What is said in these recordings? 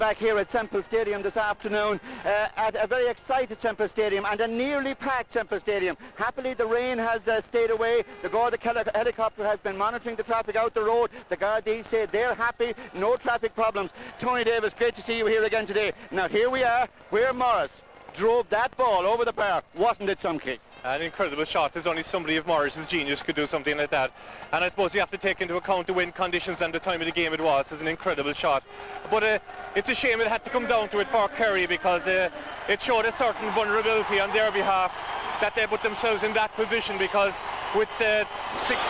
back here at Semple Stadium this afternoon at a very excited Semple Stadium and a nearly packed Semple Stadium. Happily the rain has stayed away. The Garda helicopter has been monitoring the traffic out the road. The Gardaí say they're happy, no traffic problems. Tony Davis, great to see you here again today. Now here we are where Morris drove that ball over the bar. Wasn't it some kick? An incredible shot. There's only somebody of Morris's genius could do something like that. And I suppose you have to take into account the wind conditions and the time of the game it was. It's an incredible shot. But it's a shame it had to come down to it for Kerry, because it showed a certain vulnerability on their behalf that they put themselves in that position, because with 6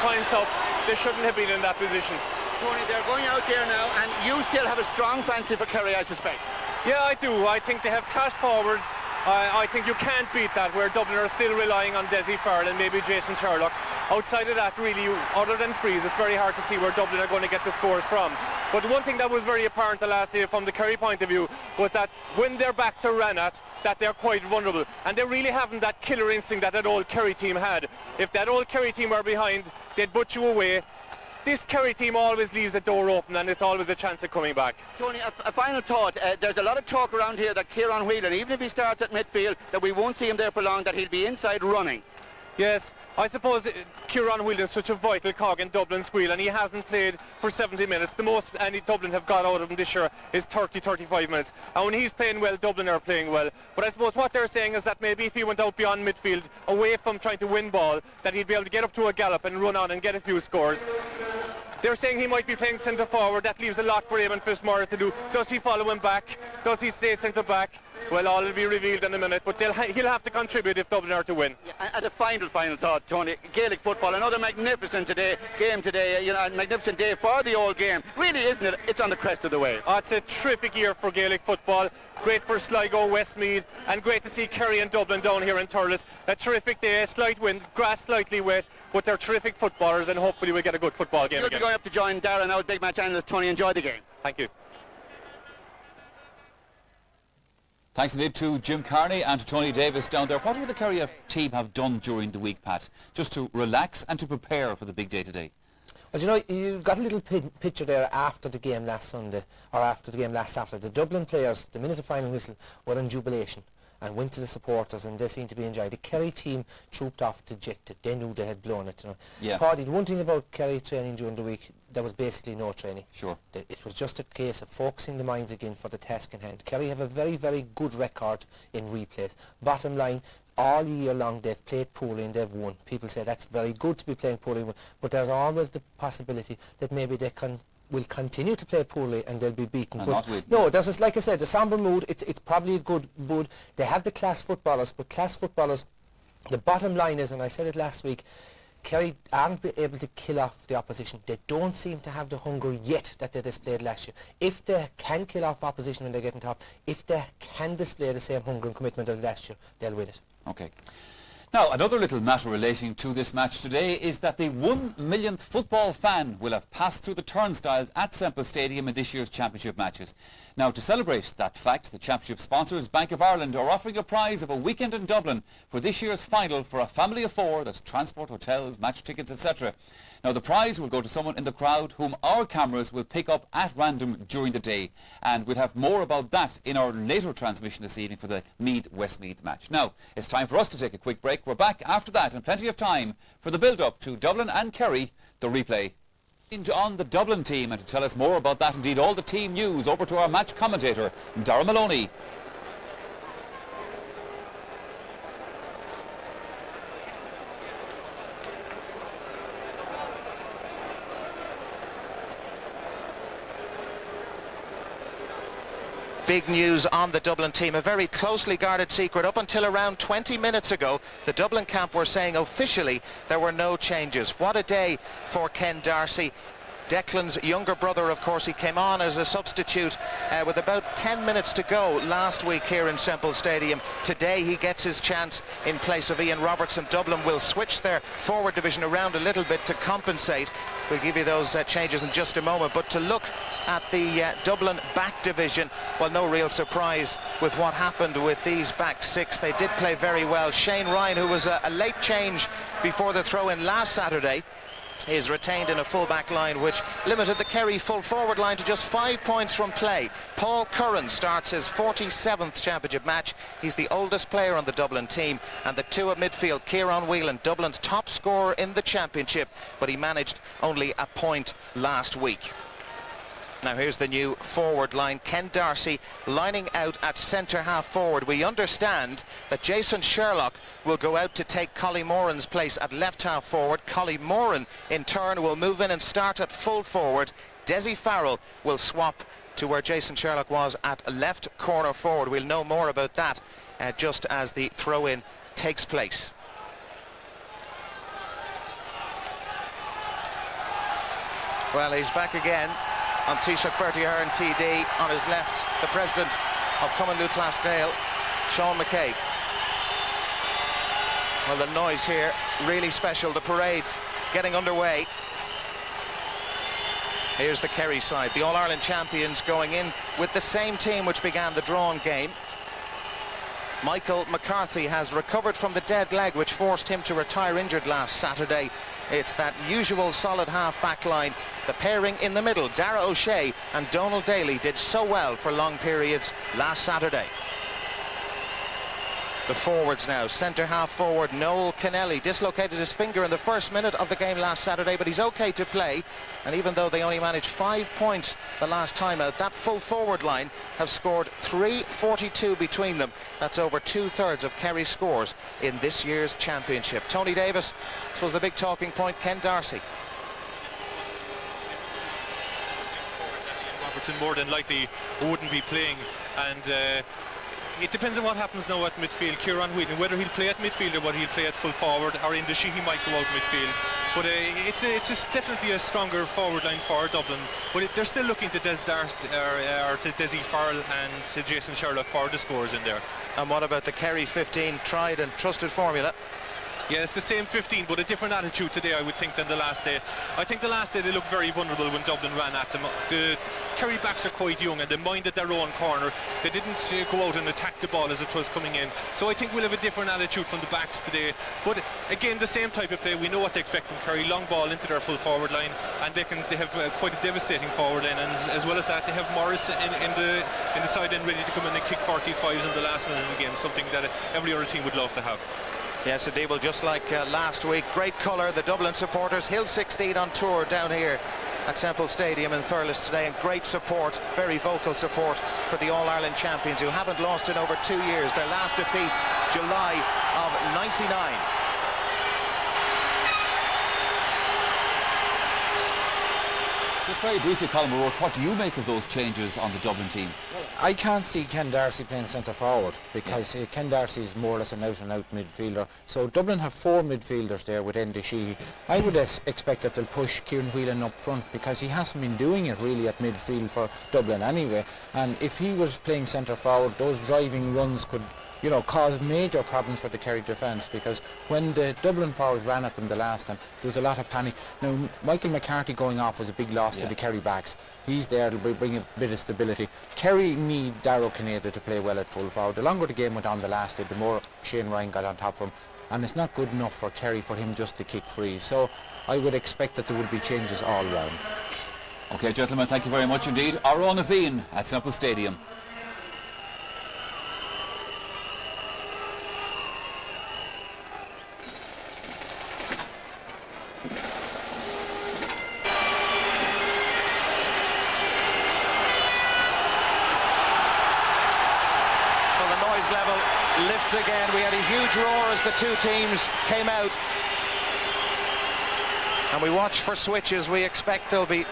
points up, they shouldn't have been in that position. Tony, they're going out there now, and you still have a strong fancy for Kerry, I suspect. Yeah, I do. I think they have class forwards. I think you can't beat that, where Dublin are still relying on Desi Farrell and maybe Jason Sherlock. Outside of that, really, other than freeze, it's very hard to see where Dublin are going to get the scores from. But one thing that was very apparent the last day from the Kerry point of view was that when their backs are ran at, that they're quite vulnerable, and they really haven't that killer instinct that old Kerry team had. If that old Kerry team were behind, they'd put you away. This Kerry team always leaves a door open, and there's always a chance of coming back. Tony, a final thought. There's a lot of talk around here that Kieran Whelan, even if he starts at midfield, that we won't see him there for long, that he'll be inside running. Yes, I suppose Kieran Whelan is such a vital cog in Dublin's squeal, and he hasn't played for 70 minutes. The most any Dublin have got out of him this year is 30-35 minutes. And when he's playing well, Dublin are playing well. But I suppose what they're saying is that maybe if he went out beyond midfield, away from trying to win ball, that he'd be able to get up to a gallop and run on and get a few scores. They're saying he might be playing centre forward. That leaves a lot for Eamon Fitzmaurice to do. Does he follow him back? Does he stay centre back? Well, all will be revealed in a minute, but he'll have to contribute if Dublin are to win. Yeah, and a final thought, Tony. Gaelic football, another magnificent game today, a magnificent day for the old game. Really, isn't it? It's on the crest of the wave. Oh, it's a terrific year for Gaelic football. Great for Sligo, Westmeath, and great to see Kerry and Dublin down here in Thurles. A terrific day, a slight wind, grass slightly wet, but they're terrific footballers, and hopefully we'll get a good football game again. You'll be going up to join Darren, our big match analyst. Tony, enjoy the game. Thank you. Thanks indeed to Jim Carney and to Tony Davis down there. What would the Kerry team have done during the week, Pat, just to relax and to prepare for the big day today? Well, you know, you got a little picture there after the game last Sunday, or after the game last Saturday. The Dublin players, the minute of final whistle, were in jubilation and went to the supporters, and they seemed to be enjoying. The Kerry team trooped off dejected. They knew they had blown it, you know. Yeah. Paddy, the one thing about Kerry training during the week, there was basically no training. Sure. It was just a case of focusing the minds again for the task in hand. Kerry have a very, very good record in replays. Bottom line, all year long they've played poorly and they've won. People say that's very good to be playing poorly, but there's always the possibility that maybe they will continue to play poorly and they'll be beaten. No, there's like I said, the sombre mood, it's probably a good mood. They have the class footballers, but class footballers, the bottom line is, and I said it last week, Kerry aren't able to kill off the opposition. They don't seem to have the hunger yet that they displayed last year. If they can kill off opposition when they get on top, if they can display the same hunger and commitment as last year, they'll win it. Okay. Now, another little matter relating to this match today is that the 1 millionth football fan will have passed through the turnstiles at Semple Stadium in this year's championship matches. Now, to celebrate that fact, the championship sponsors, Bank of Ireland, are offering a prize of a weekend in Dublin for this year's final for a family of 4. That's transport, hotels, match tickets, etc. Now, the prize will go to someone in the crowd whom our cameras will pick up at random during the day. And we'll have more about that in our later transmission this evening for the Meath-Westmeath match. Now, it's time for us to take a quick break. We're back after that and plenty of time for the build-up to Dublin and Kerry, the replay. On the Dublin team, and to tell us more about that, indeed all the team news, over to our match commentator, Darragh Maloney. Big news on the Dublin team, a very closely guarded secret. Up until around 20 minutes ago, the Dublin camp were saying officially there were no changes. What a day for Ken D'Arcy. Declan's younger brother, of course, he came on as a substitute with about 10 minutes to go last week here in Semple Stadium. Today he gets his chance in place of Ian Robertson. Dublin will switch their forward division around a little bit to compensate. We'll give you those changes in just a moment. But to look at the Dublin back division, well, no real surprise with what happened with these back six. They did play very well. Shane Ryan, who was a late change before the throw-in last Saturday, is retained in a full-back line, which limited the Kerry full-forward line to just 5 points from play. Paul Curran starts his 47th championship match. He's the oldest player on the Dublin team, and the two at midfield, Kieran Whelan, Dublin's top scorer in the championship, but he managed only a point last week. Now here's the new forward line. Ken Darcy lining out at centre half forward. We understand that Jason Sherlock will go out to take Collie Moran's place at left half forward. Collie Moran in turn will move in and start at full forward. Desi Farrell will swap to where Jason Sherlock was at left corner forward. We'll know more about that just as the throw-in takes place. Well, he's back again on Taoiseach Bertie Ahern TD. On his left, the president of Cumann Classdale, Sean McKay. Well, the noise here, really special. The parade getting underway. Here's the Kerry side, the All-Ireland champions going in with the same team which began the drawn game. Michael McCarthy has recovered from the dead leg which forced him to retire injured last Saturday. It's that usual solid half-back line. The pairing in the middle, Dara O'Shea and Donald Daly, did so well for long periods last Saturday. The forwards now, centre half forward Noel Kennelly dislocated his finger in the first minute of the game last Saturday, but he's okay to play. And even though they only managed 5 points the last time out, that full forward line have scored 342 between them. That's over 2/3 of Kerry's scores in this year's championship. Tony Davis was the big talking point. Ken Darcy. Robertson more than likely wouldn't be playing, and it depends on what happens now at midfield. Kieran Whelan, whether he'll play at midfield or whether he'll play at full forward, or in the she he might go out midfield. But it's definitely a stronger forward line for Dublin. But they're still looking to to Desi Farrell and to Jason Sherlock for the scores in there. And what about the Kerry 15 tried and trusted formula? Yeah, it's the same 15, but a different attitude today, I would think, than the last day. I think the last day they looked very vulnerable when Dublin ran at them. The Kerry backs are quite young and they minded their own corner. They didn't go out and attack the ball as it was coming in. So I think we'll have a different attitude from the backs today. But again, the same type of play. We know what they expect from Kerry. Long ball into their full forward line, and they have quite a devastating forward line. And as well as that, they have Morris in the side end ready to come in and kick 45s in the last minute of the game, something that every other team would love to have. Yes, indeed. Well, just like last week, great colour, the Dublin supporters. Hill 16 on tour down here at Semple Stadium in Thurles today, and great support, very vocal support for the All-Ireland champions who haven't lost in over 2 years. Their last defeat, July of '99. Just very briefly, Colin O'Rourke, what do you make of those changes on the Dublin team? I can't see Ken Darcy playing centre forward because Ken Darcy is more or less an out-and-out midfielder. So Dublin have 4 midfielders there with Enda Sheehy. I would expect that they'll push Kieran Whelan up front because he hasn't been doing it really at midfield for Dublin anyway. And if he was playing centre forward, those driving runs could, you know, cause major problems for the Kerry defence, because when the Dublin forwards ran at them the last time, there was a lot of panic. Now, Michael McCarthy going off was a big loss to the Kerry backs. He's there to bring a bit of stability. Kerry need Darragh Kinnear to play well at full forward. The longer the game went on the last day, the more Shane Ryan got on top of him. And it's not good enough for Kerry for him just to kick free. So I would expect that there would be changes all round. OK, gentlemen, thank you very much indeed. Aaron Naveen at Semple Stadium. Lifts again. We had a huge roar as the two teams came out, and we watch for switches. We expect there'll be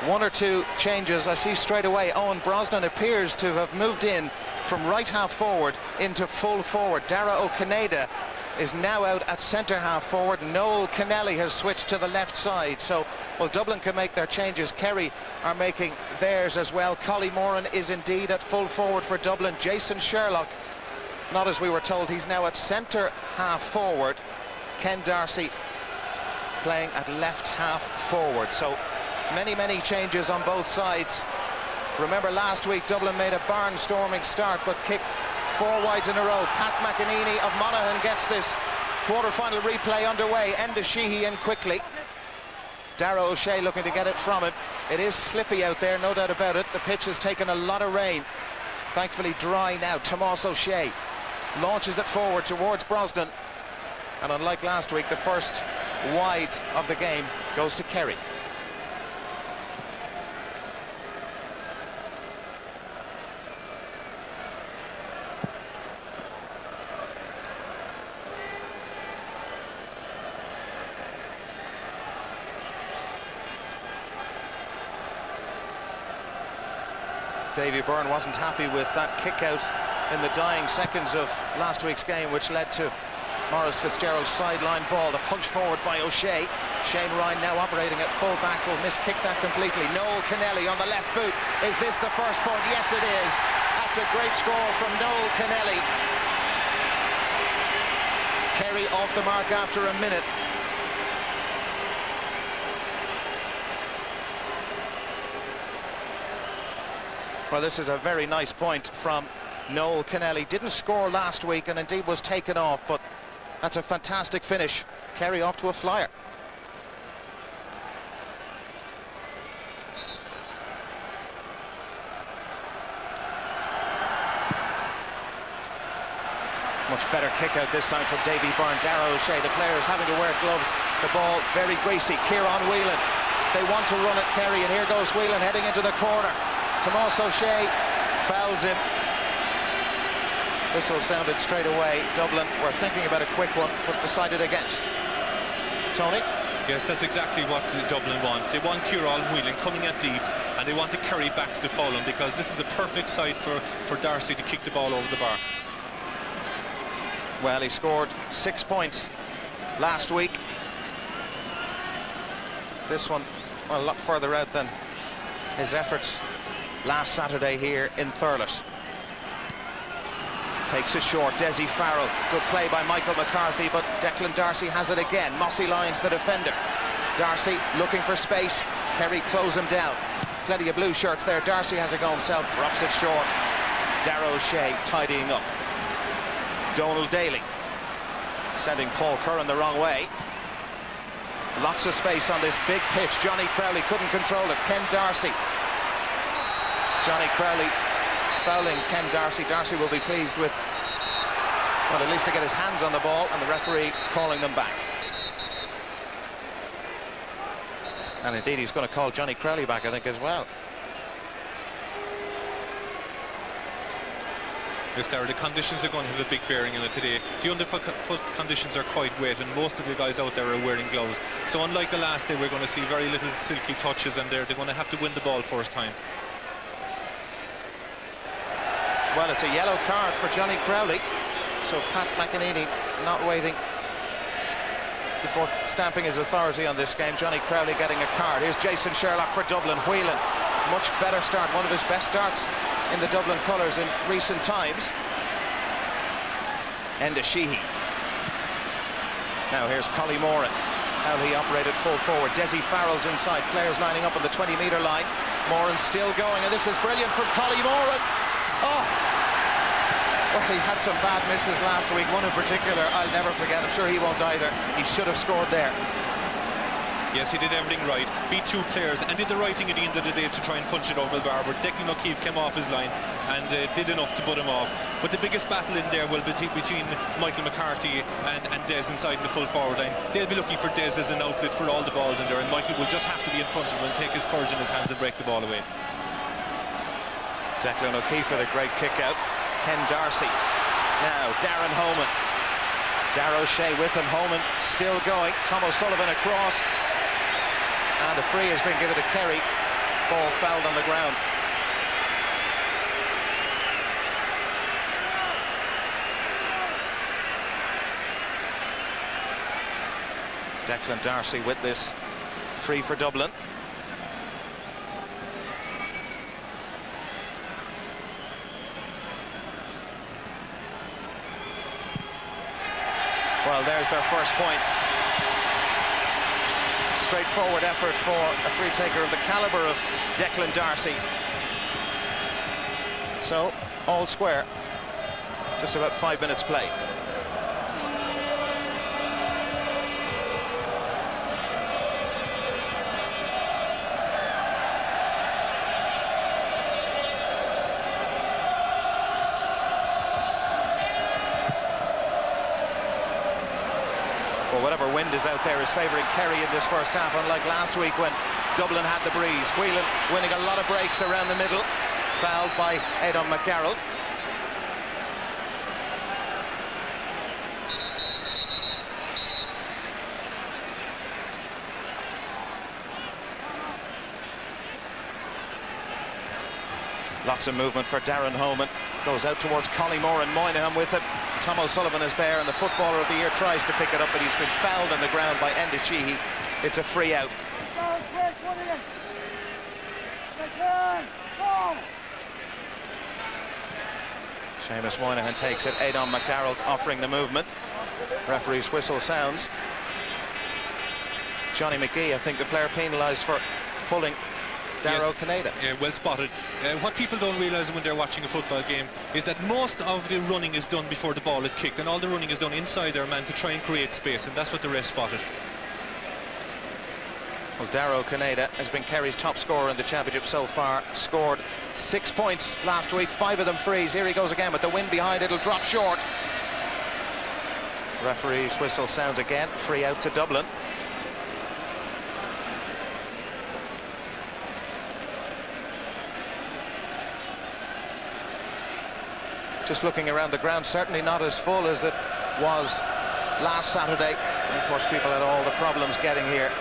1 or 2 changes. I see straight away Owen Brosnan appears to have moved in from right half forward into full forward. Dara O'Canada is now out at centre half forward. Noel Kennelly has switched to the left side. So, well, Dublin can make their changes. Kerry are making theirs as well. Collie Moran is indeed at full forward for Dublin. Jason Sherlock, not as we were told, he's now at centre half forward. Ken Darcy playing at left half forward. So many changes on both sides. Remember last week Dublin made a barnstorming start but kicked 4 wides in a row. Pat McEnany of Monaghan gets this quarter-final replay underway. Enda Sheehy in quickly. Darragh O'Shea looking to get it from him. It is slippy out there, no doubt about it. The pitch has taken a lot of rain. Thankfully dry now. Tomás O'Shea launches it forward towards Brosnan. And unlike last week, the first wide of the game goes to Kerry. Davy Byrne wasn't happy with that kick out in the dying seconds of last week's game, which led to Maurice Fitzgerald's sideline ball. The punch forward by O'Shea. Shane Ryan now operating at full back will miskick that completely. Noel Kennelly on the left boot. Is this the first point? Yes, it is. That's a great score from Noel Kennelly. Kerry off the mark after a minute. Well, this is a very nice point from Noel Kennelly. Didn't score last week and indeed was taken off, but that's a fantastic finish. Kerry off to a flyer. Much better kick out this time from Davy Byrne. Darragh O'Shea, the players having to wear gloves. The ball very greasy. Kieran Whelan. They want to run at Kerry, and here goes Whelan heading into the corner. Tomás O'Shea fouls him. Whistle sounded straight away. Dublin were thinking about a quick one, but decided against. Tony? Yes, that's exactly what Dublin want. They want Kieran Whelan coming at deep, and they want to carry back to Fulham, because this is a perfect site for Darcy to kick the ball over the bar. Well, he scored 6 points last week. This one, well, a lot further out than his efforts last Saturday here in Thurles. Takes it short, Desi Farrell. Good play by Michael McCarthy, but Declan Darcy has it again. Mossy Lyons, the defender. Darcy looking for space. Kerry close him down. Plenty of blue shirts there. Darcy has a go himself, drops it short. Darragh O'Shea tidying up. Donald Daly sending Paul Curran the wrong way. Lots of space on this big pitch. Johnny Crowley couldn't control it. Ken Darcy. Johnny Crowley fouling Ken Darcy. Darcy will be pleased with, well, at least to get his hands on the ball, and the referee calling them back. And indeed he's going to call Johnny Crowley back, I think, as well. Yes, Darragh, the conditions are going to have a big bearing on it today. The underfoot conditions are quite wet, and most of the guys out there are wearing gloves. So unlike the last day, we're going to see very little silky touches, and they're going to have to win the ball first time. Well, it's a yellow card for Johnny Crowley. So Pat McEnany not waiting before stamping his authority on this game. Johnny Crowley getting a card. Here's Jason Sherlock for Dublin. Whelan, much better start. One of his best starts in the Dublin colours in recent times. Enda Sheehy. Now here's Collie Moran. How he operated full forward. Desi Farrell's inside. Players lining up on the 20-metre line. Moran still going, and this is brilliant from Collie Moran. Oh! Well, he had some bad misses last week. One in particular I'll never forget. I'm sure he won't either. He should have scored there. Yes, he did everything right. Beat two players and did the right thing at the end of the day to try and punch it over the bar. But Declan O'Keefe came off his line and did enough to put him off. But the biggest battle in there will be between Michael McCarthy and Des inside in the full forward line. They'll be looking for Des as an outlet for all the balls in there, and Michael will just have to be in front of him and take his courage in his hands and break the ball away. Declan O'Keefe with a great kick out. Ken Darcy. Now Darren Holman. Darragh O'Shea with him. Holman still going. Tom O'Sullivan across. And the free has been given to Kerry. Ball fouled on the ground. Declan Darcy with this free for Dublin. Well, there's their first point. Straightforward effort for a free taker of the caliber of Declan Darcy. So, all square. Just about 5 minutes play. whatever wind is out there is favouring Kerry in this first half, unlike last week when Dublin had the breeze. Whelan winning a lot of breaks around the middle, fouled by Aidan McGarrald. Lots of movement for Darren Holman. Goes out towards Collymore and Moynihan with it. Tom O'Sullivan is there, and the Footballer of the Year tries to pick it up, but he's been fouled on the ground by Enda Sheehy. It's a free out. Seamus Moynihan takes it. Aidan McGarrald offering the movement. Referee's whistle sounds. Johnny McGee, I think the player penalised for pulling Darrow Canada. Yeah, well spotted. What people don't realise when they're watching a football game is that most of the running is done before the ball is kicked, and all the running is done inside their man to try and create space, and that's what the ref spotted. Well, Darrow Canada has been Kerry's top scorer in the championship so far. Scored 6 points last week, 5 of them frees. Here he goes again with the wind behind. It'll drop short. Referee's whistle sounds again. Free out to Dublin. Just looking around the ground, certainly not as full as it was last Saturday. And of course, people had all the problems getting here.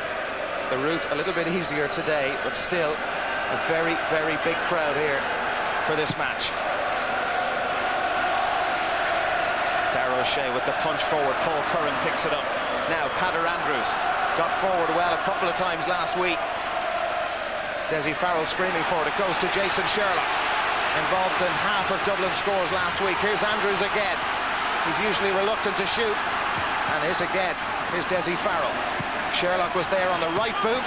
The route a little bit easier today, but still a very, very big crowd here for this match. Darrow Shea with the punch forward. Paul Curran picks it up. Now Padder Andrews got forward well a couple of times last week. Desi Farrell screaming for it. It goes to Jason Sherlock, involved in half of Dublin's scores last week. Here's Andrews again. He's usually reluctant to shoot, and here's again. Here's Desi Farrell. Sherlock was there on the right boot,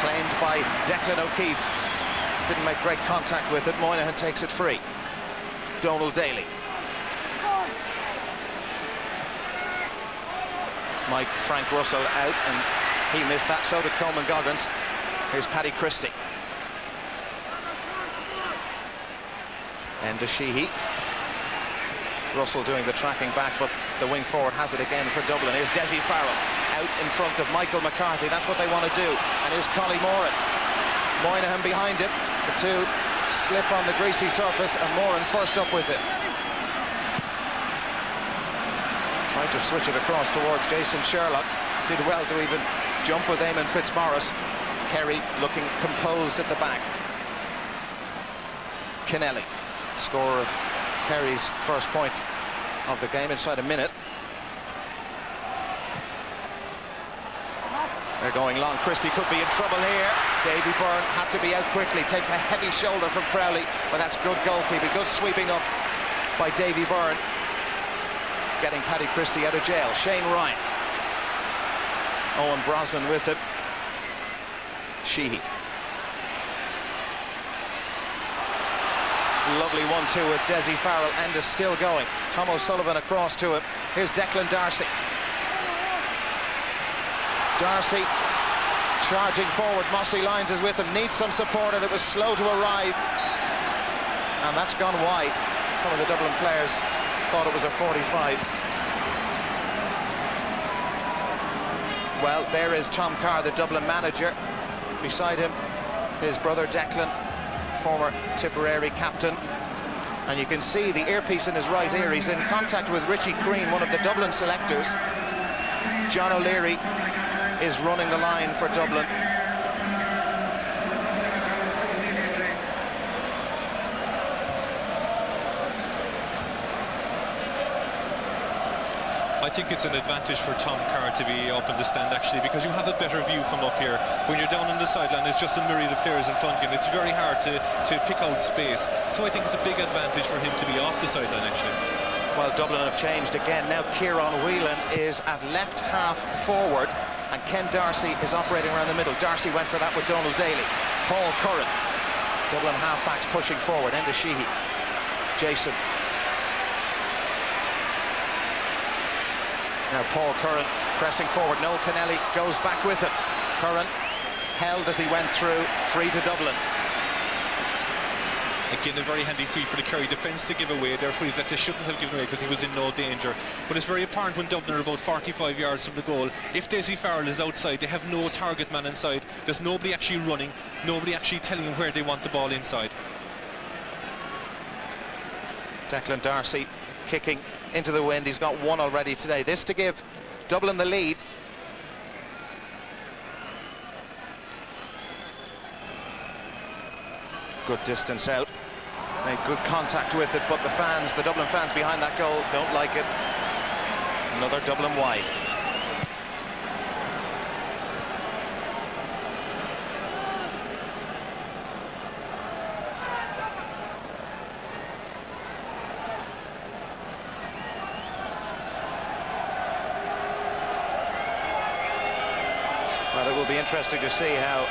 claimed by Declan O'Keefe. Didn't make great contact with it. Moynihan takes it free. Donal Daly. Mike Frank Russell out, and he missed that. So did Coleman Goggins. Here's Paddy Christie. Enda Sheehy. Russell doing the tracking back, but the wing forward has it again for Dublin. Here's Desi Farrell out in front of Michael McCarthy. That's what they want to do. And here's Collie Moran. Moynihan behind him. The two slip on the greasy surface, and Moran first up with it. Trying to switch it across towards Jason Sherlock. Did well to even jump with Eamon Fitzmaurice. Kerry looking composed at the back. Kennelly, scorer of Kerry's first point of the game inside a minute. They're going long. Christie could be in trouble here. Davy Byrne had to be out quickly. Takes a heavy shoulder from Crowley, but that's good goalkeeping. Good sweeping up by Davy Byrne, getting Paddy Christie out of jail. Shane Ryan. Owen Brosnan with it. Sheehy. Lovely 1-2 with Desi Farrell, and is still going. Tom O'Sullivan across to him. Here's Declan Darcy. Darcy charging forward. Mossy Lyons is with him. Needs some support, and it was slow to arrive. And that's gone wide. Some of the Dublin players thought it was a 45. Well, there is Tom Carr, the Dublin manager. Beside him, his brother Declan, former Tipperary captain. And you can see the earpiece in his right ear. He's in contact with Richie Crean, one of the Dublin selectors. John O'Leary is running the line for Dublin. I think it's an advantage for Tom Carr to be up in the stand, actually, because you have a better view from up here. When you're down on the sideline, it's just a myriad of players in front of you, and it's very hard to pick out space. So I think it's a big advantage for him to be off the sideline, actually. Well, Dublin have changed again. Now Kieran Whelan is at left half forward, and Ken Darcy is operating around the middle. Darcy went for that with Donal Daly. Paul Curran. Dublin halfbacks pushing forward. Enda Sheehy. Jason. Now Paul Curran pressing forward. Noel Kennelly goes back with him. Curran held as he went through. Free to Dublin. Again, a very handy free for the Kerry defence to give away. Their frees that they shouldn't have given away because he was in no danger. But it's very apparent when Dublin are about 45 yards from the goal. If Daisy Farrell is outside, they have no target man inside. There's nobody actually running, nobody actually telling them where they want the ball inside. Declan Darcy kicking into the wind. He's got one already today. This to give Dublin the lead. Good distance out. Made good contact with it, but the fans, the Dublin fans behind that goal, don't like it. Another Dublin wide. Well, it will be interesting to see how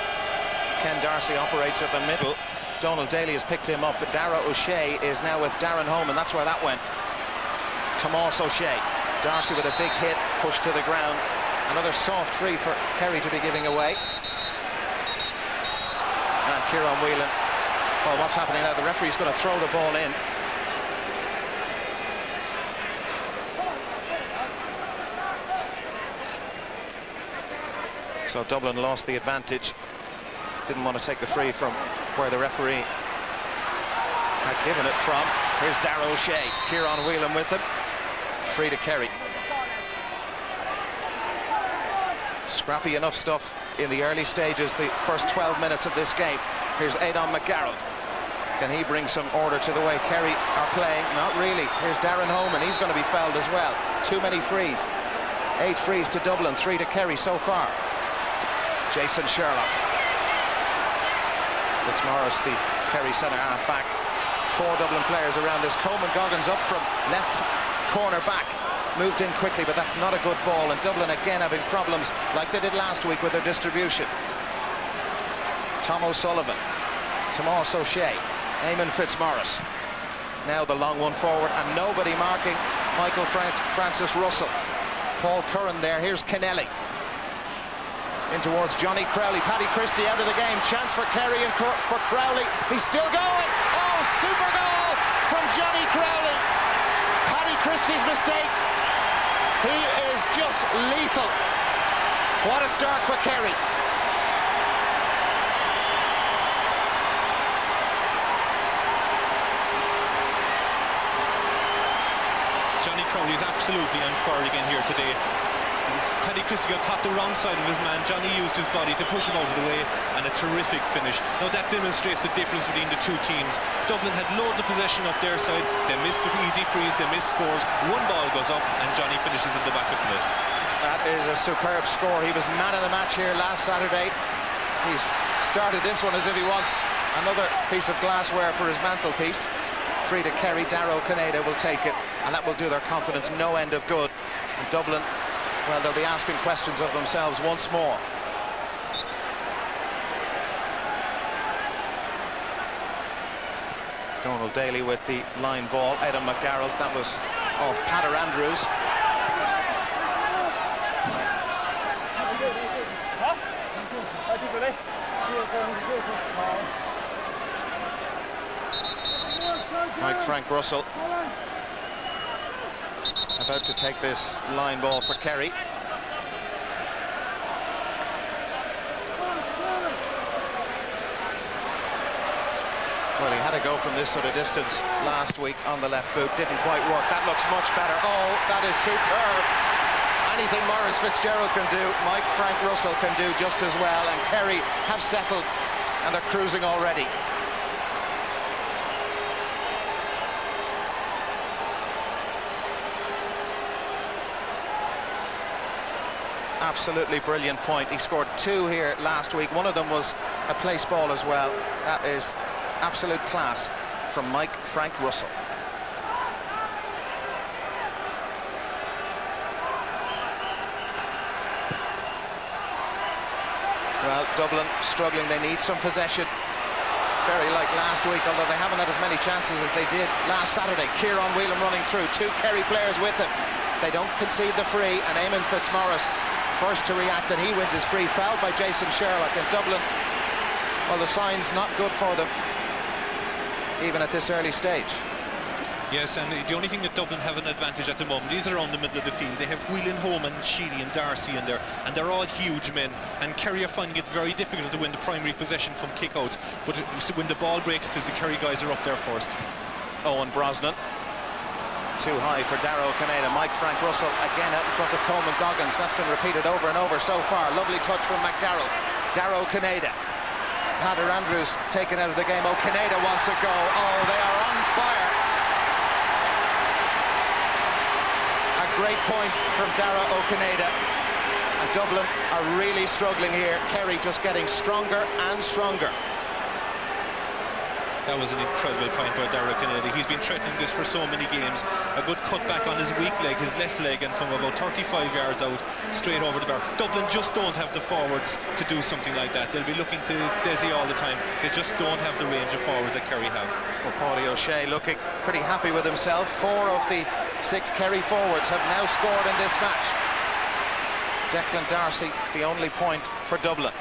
Ken Darcy operates at the middle. Donald Daly has picked him up, but Dara O'Shea is now with Darren Holman. That's where that went. Tomas O'Shea. Darcy with a big hit, pushed to the ground. Another soft free for Kerry to be giving away. And Kieran Whelan. Well, what's happening now? The referee's going to throw the ball in. So Dublin lost the advantage. Didn't want to take the free from where the referee had given it from. Here's Dara O'Shea. Kieran Whelan with him. Free to Kerry. Scrappy enough stuff in the early stages, the first 12 minutes of this game. Here's Aidan McGarrett. Can he bring some order to the way Kerry are playing? Not really. Here's Darren Holman. He's going to be fouled as well. Too many frees. 8 frees to Dublin, 3 to Kerry so far. Jason Sherlock. Fitzmaurice, the Kerry centre-half back. 4 Dublin players around this. Coleman Goggins up from left corner back. Moved in quickly, but that's not a good ball. And Dublin again having problems like they did last week with their distribution. Tom O'Sullivan. Tomas O'Shea. Eamon Fitzmaurice. Now the long one forward, and nobody marking Michael Francis Russell. Paul Curran there. Here's Kennelly. In towards Johnny Crowley. Paddy Christie out of the game. Chance for Kerry and for Crowley. He's still going. Oh, super goal from Johnny Crowley. Paddy Christie's mistake. He is just lethal. What a start for Kerry. Johnny Crowley is absolutely on fire again here today. Paddy Christie got caught the wrong side of his man. Johnny used his body to push him out of the way, and a terrific finish. Now that demonstrates the difference between the two teams. Dublin had loads of possession up their side. They missed the easy frees, they missed scores. One ball goes up, and Johnny finishes in the back of the net. That is a superb score. He was man of the match here last Saturday. He's started this one as if he wants another piece of glassware for his mantelpiece. Free to Kerry. Darrow Canada will take it, and that will do their confidence no end of good. And Dublin, well, they'll be asking questions of themselves once more. Donald Daly with the line ball. Aidan McGarrett, that was off Patter Andrews. Mike Frank Russell about to take this line ball for Kerry. Well, he had a go from this sort of distance last week on the left boot. Didn't quite work. That looks much better. Oh, that is superb. Anything Maurice Fitzgerald can do, Mike Frank Russell can do just as well. And Kerry have settled, and they're cruising already. Absolutely brilliant point. He scored 2 here last week. One of them was a place ball as well. That is absolute class from Mike Frank Russell. Well, Dublin struggling. They need some possession. Very like last week, although they haven't had as many chances as they did last Saturday. Kieran Whelan running through. 2 Kerry players with him. They don't concede the free, and Eamon Fitzmaurice first to react, and he wins his free. Fouled by Jason Sherlock. And Dublin, well, the sign's not good for them. even at this early stage. Yes, and the only thing that Dublin have an advantage at the moment is around the middle of the field. They have Whelan, Holman, Sheedy and Darcy in there, and they're all huge men, and Kerry are finding it very difficult to win the primary possession from kick-outs, but when the ball breaks, the Kerry guys are up there first. Owen Brosnan, too high for Darragh O'Canada. Mike Frank Russell again out in front of Coleman Goggins. That's been repeated over and over so far. Lovely touch from McDarrell. Darragh O'Canada. Pater Andrews taken out of the game. O'Canada wants a go. Oh, they are on fire. A great point from Darragh O'Canada. And Dublin are really struggling here. Kerry just getting stronger and stronger. That was an incredible point by Darragh O'Canada. He's been threatening this for so many games. A good cut back on his weak leg, his left leg, and from about 35 yards out, straight over the bar. Dublin just don't have the forwards to do something like that. They'll be looking to Desi all the time. They just don't have the range of forwards that Kerry have. Well, Paulie O'Shea looking pretty happy with himself. 4 of the 6 Kerry forwards have now scored in this match. Declan Darcy, the only point for Dublin.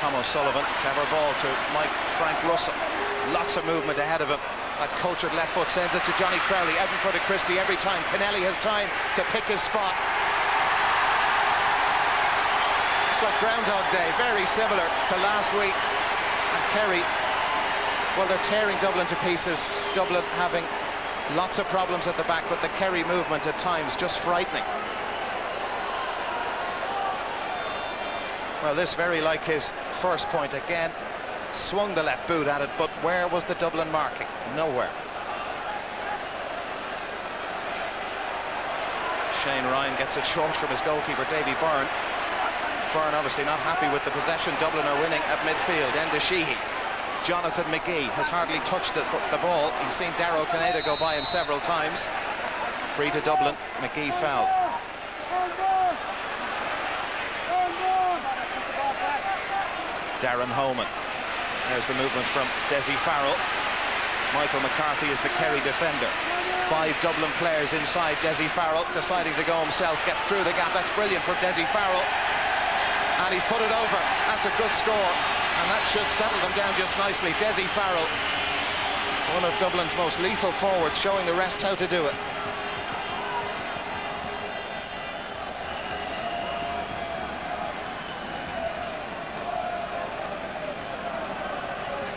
Tom O'Sullivan, clever ball to Mike Frank Russell. Lots of movement ahead of him. That cultured left foot sends it to Johnny Crowley, out in front of Christie every time. Kennelly has time to pick his spot. It's like Groundhog Day, very similar to last week. And Kerry, well, they're tearing Dublin to pieces. Dublin having lots of problems at the back, but the Kerry movement at times just frightening. Well, this very like his first point again. Swung the left boot at it, but where was the Dublin marking? Nowhere. Shane Ryan gets it short from his goalkeeper, Davy Byrne. Byrne obviously not happy with the possession. Dublin are winning at midfield. Enda Sheehy. Jonathan McGee has hardly touched the ball. He's seen Darragh O'Canada go by him several times. Free to Dublin. McGee fouled. Darren Holman. There's the movement from Desi Farrell. Michael McCarthy is the Kerry defender. 5 Dublin players inside. Desi Farrell deciding to go himself. Gets through the gap. That's brilliant for Desi Farrell. And he's put it over. That's a good score. And that should settle them down just nicely. Desi Farrell, one of Dublin's most lethal forwards, showing the rest how to do it.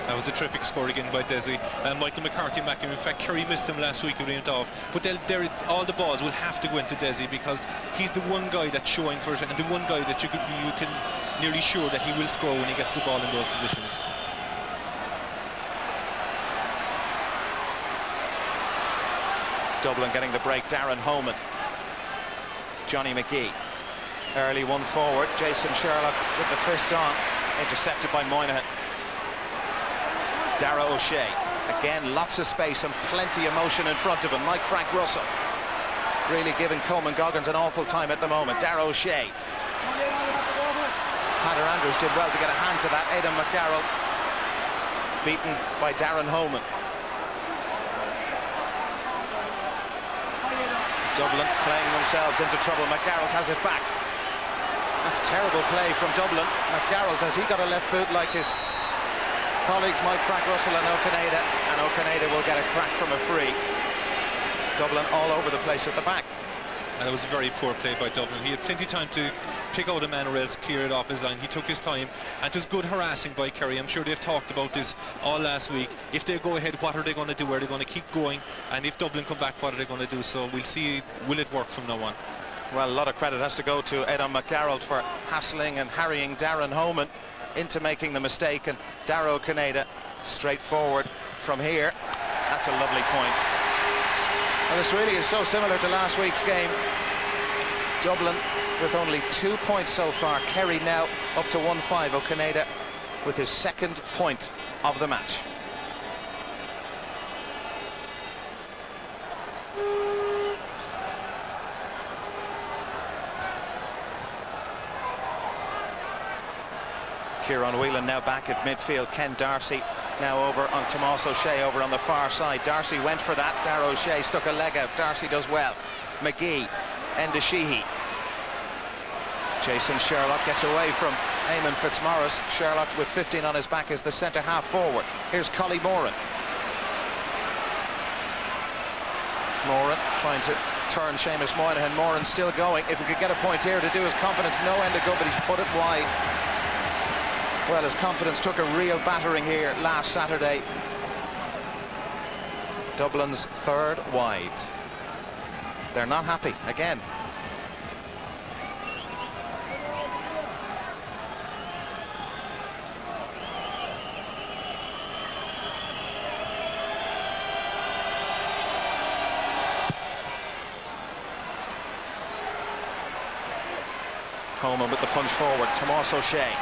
That was a terrific score again by Desi. Michael McCarthy in fact, Kerry missed him last week when he went off. But all the balls will have to go into Desi because he's the one guy that's showing for it and the one guy that you can nearly sure that he will score when he gets the ball in those positions. Dublin getting the break. Darren Holman. Johnny McGee. Early one forward. Jason Sherlock with the fist on. Intercepted by Moynihan. Darragh O'Shea. Again, lots of space and plenty of motion in front of him. Mike Frank Russell really giving Coleman Goggins an awful time at the moment. Darragh O'Shea. Pater Andrews did well to get a hand to that. Aidan McGarrald beaten by Darren Holman. Dublin playing themselves into trouble. McGarrald has it back. That's terrible play from Dublin. McGarrald, has he got a left boot like his colleagues Mike Frank Russell and O'Canada will get a crack from a free. Dublin all over the place at the back. And it was a very poor play by Dublin. He had plenty of time to pick out a man or else clear it off his line. He took his time, and it was good harassing by Kerry. I'm sure they've talked about this all last week. If they go ahead, what are they going to do? Are they going to keep going? And if Dublin come back, what are they going to do? So we'll see, will it work from now on? Well, a lot of credit has to go to Aidan McGarrald for hassling and harrying Darren Holman into making the mistake, and Darragh O'Canada straightforward from here. That's a lovely point. And this really is so similar to last week's game. Dublin with only 2 points so far. Kerry now up to 1-5. O'Canada with his second point of the match. Kieran Whelan now back at midfield. Ken Darcy now over on Tomas O'Shea over on the far side. Darcy went for that. Darragh O'Shea stuck a leg out. Darcy does well. McGee, Enda Sheehy. Jason Sherlock gets away from Eamon Fitzmaurice. Sherlock with 15 on his back is the centre half forward. Here's Collie Moran. Moran trying to turn Seamus Moynihan. Moran still going. If he could get a point here to do his confidence no end of good, but he's put it wide. Well, his confidence took a real battering here last Saturday. Dublin's third wide. They're not happy again. Coleman with the punch forward. Tomas O'Shea.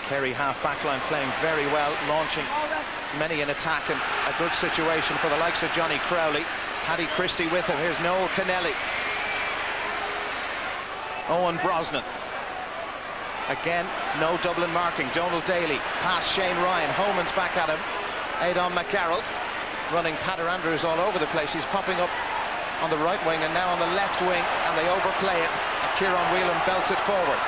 Kerry half-back line playing very well, launching many an attack, and a good situation for the likes of Johnny Crowley. Paddy Christie with him. Here's Noel Kennelly. Owen Brosnan. Again, no Dublin marking. Donald Daly past Shane Ryan. Homan's back at him. Aidan McGarrett running Patter Andrews all over the place. He's popping up on the right wing and now on the left wing, and they overplay it. And Kieran Whelan belts it forward.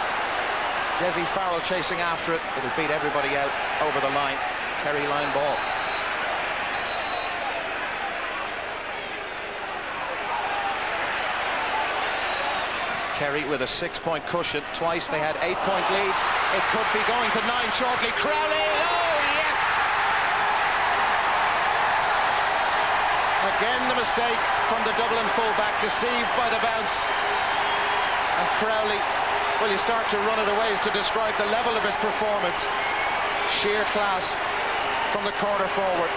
Desi Farrell chasing after it. It'll beat everybody out over the line. Kerry line ball. Kerry with a 6-point cushion. Twice they had 8-point leads. It could be going to 9 shortly. Crowley, oh yes! Again the mistake from the Dublin fullback, deceived by the bounce. And Crowley, well, you start to run out of ways to describe the level of his performance. Sheer class from the corner forward.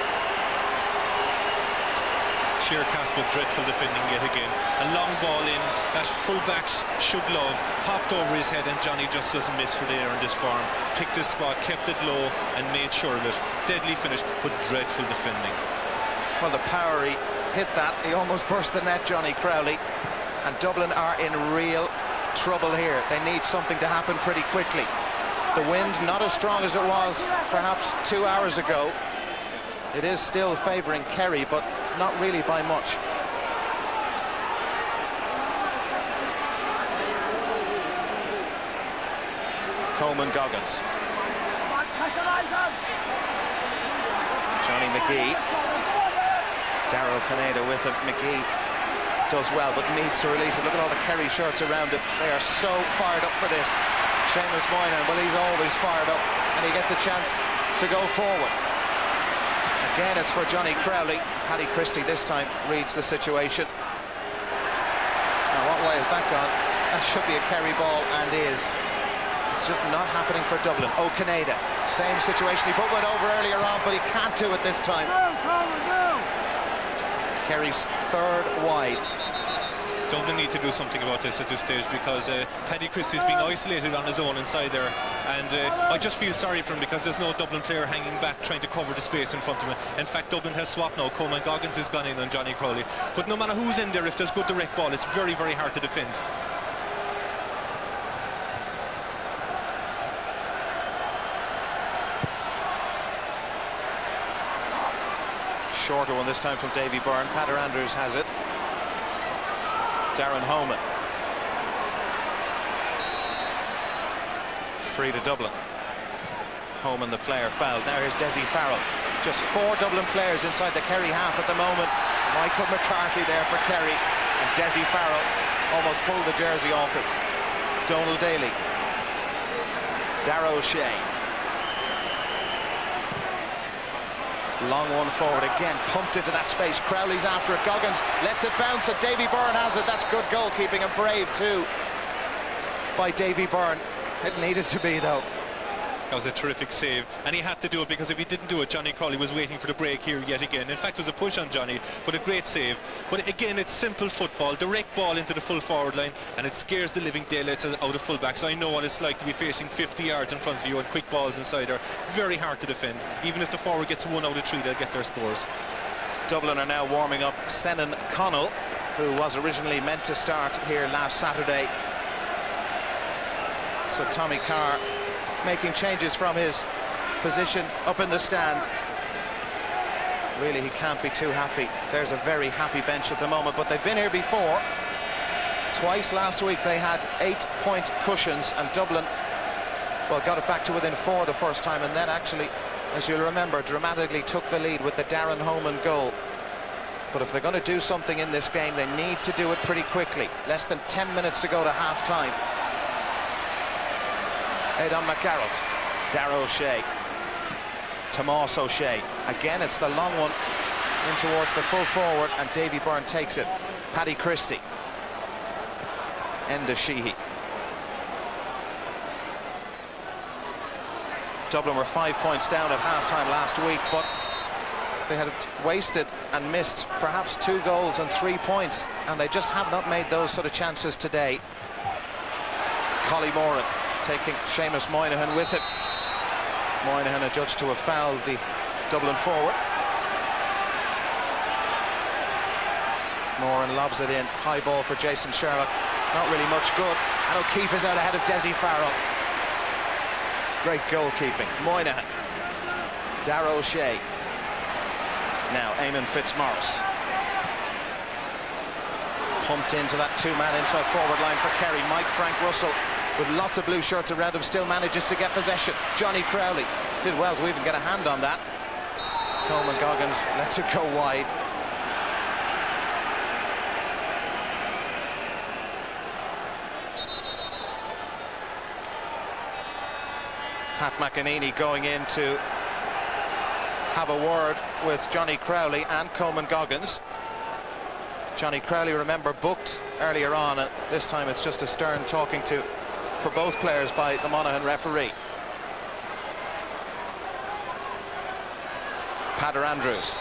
Sheer class, but dreadful defending yet again. A long ball in that fullbacks should love. Popped over his head, and Johnny just doesn't miss for there in this form. Picked his spot, kept it low, and made sure of it. Deadly finish, but dreadful defending. Well, the power he hit that, he almost burst the net, Johnny Crowley. And Dublin are in real trouble here. They need something to happen pretty quickly. The wind not as strong as it was perhaps 2 hours ago. It is still favouring Kerry, but not really by much. Coleman Goggins. Johnny McGee. Darrell Pineda with him. McGee does well, but needs to release it. Look at all the Kerry shirts around him. They are so fired up for this. Seamus Moynihan, well, he's always fired up, and he gets a chance to go forward. Again, it's for Johnny Crowley. Paddy Christie this time reads the situation. Now, what way has that gone? That should be a Kerry ball, and is. It's just not happening for Dublin. O'Canada, same situation. He put one over earlier on, but he can't do it this time. Kerry's third wide. Dublin need to do something about this at this stage, because Paddy Christie's being isolated on his own inside there, and I just feel sorry for him, because there's no Dublin player hanging back trying to cover the space in front of him. In fact, Dublin has swapped now. Coleman Goggins has gone in on Johnny Crowley, but no matter who's in there, if there's good direct ball, it's very, very hard to defend. Shorter one this time from Davy Byrne. Patter Andrews has it. Darren Homan. Free to Dublin. Homan, the player, fouled. Now here's Desi Farrell. Just 4 Dublin players inside the Kerry half at the moment. Michael McCarthy there for Kerry. And Desi Farrell almost pulled the jersey off him. Donald Daly. Darragh O'Shea. Long one forward again, pumped into that space. Crowley's after it. Goggins lets it bounce, and Davy Byrne has it. That's good goalkeeping, and brave too by Davy Byrne. It needed to be, though. That was a terrific save, and he had to do it, because if he didn't do it, Johnny Crowley was waiting for the break here yet again. In fact, it was a push on Johnny, but a great save. But again, it's simple football, direct ball into the full forward line, and it scares the living daylights out of fullbacks. I know what it's like to be facing 50 yards in front of you and quick balls inside there. Very hard to defend. Even if the forward gets 1 out of 3, they'll get their scores. Dublin are now warming up Senan Connell, who was originally meant to start here last Saturday. So Tommy Carr making changes from his position up in the stand. Really, he can't be too happy. There's a very happy bench at the moment, but they've been here before. Twice last week they had 8-point cushions, and Dublin well, got it back to within 4 the first time, and then actually, as you'll remember, dramatically took the lead with the Darren Homan goal. But if they're going to do something in this game, they need to do it pretty quickly. Less than 10 minutes to go to half-time. Aidan McGarrett, Darragh O'Shea, Tomas O'Shea. Again, it's the long one in towards the full forward, and Davy Byrne takes it. Paddy Christie. Enda Sheehy. Dublin were 5 points down at half-time last week, but they had wasted and missed perhaps 2 goals and 3 points, and they just have not made those sort of chances today. Collie Moran taking Seamus Moynihan with it. Moynihan adjudged to have fouled the Dublin forward. Moran lobs it in. High ball for Jason Sherlock. Not really much good. And O'Keefe is out ahead of Dessie Farrell. Great goalkeeping. Moynihan. Darragh O'Shea. Now Eamon Fitzmaurice. Pumped into that 2-man inside forward line for Kerry. Mike Frank Russell, with lots of blue shirts around him, still manages to get possession. Johnny Crowley did well to even get a hand on that. Coleman Goggins lets it go wide. Pat McEnany going in to have a word with Johnny Crowley and Coleman Goggins. Johnny Crowley, remember, booked earlier on, and this time it's just a stern talking to for both players by the Monaghan referee. Padder Andrews.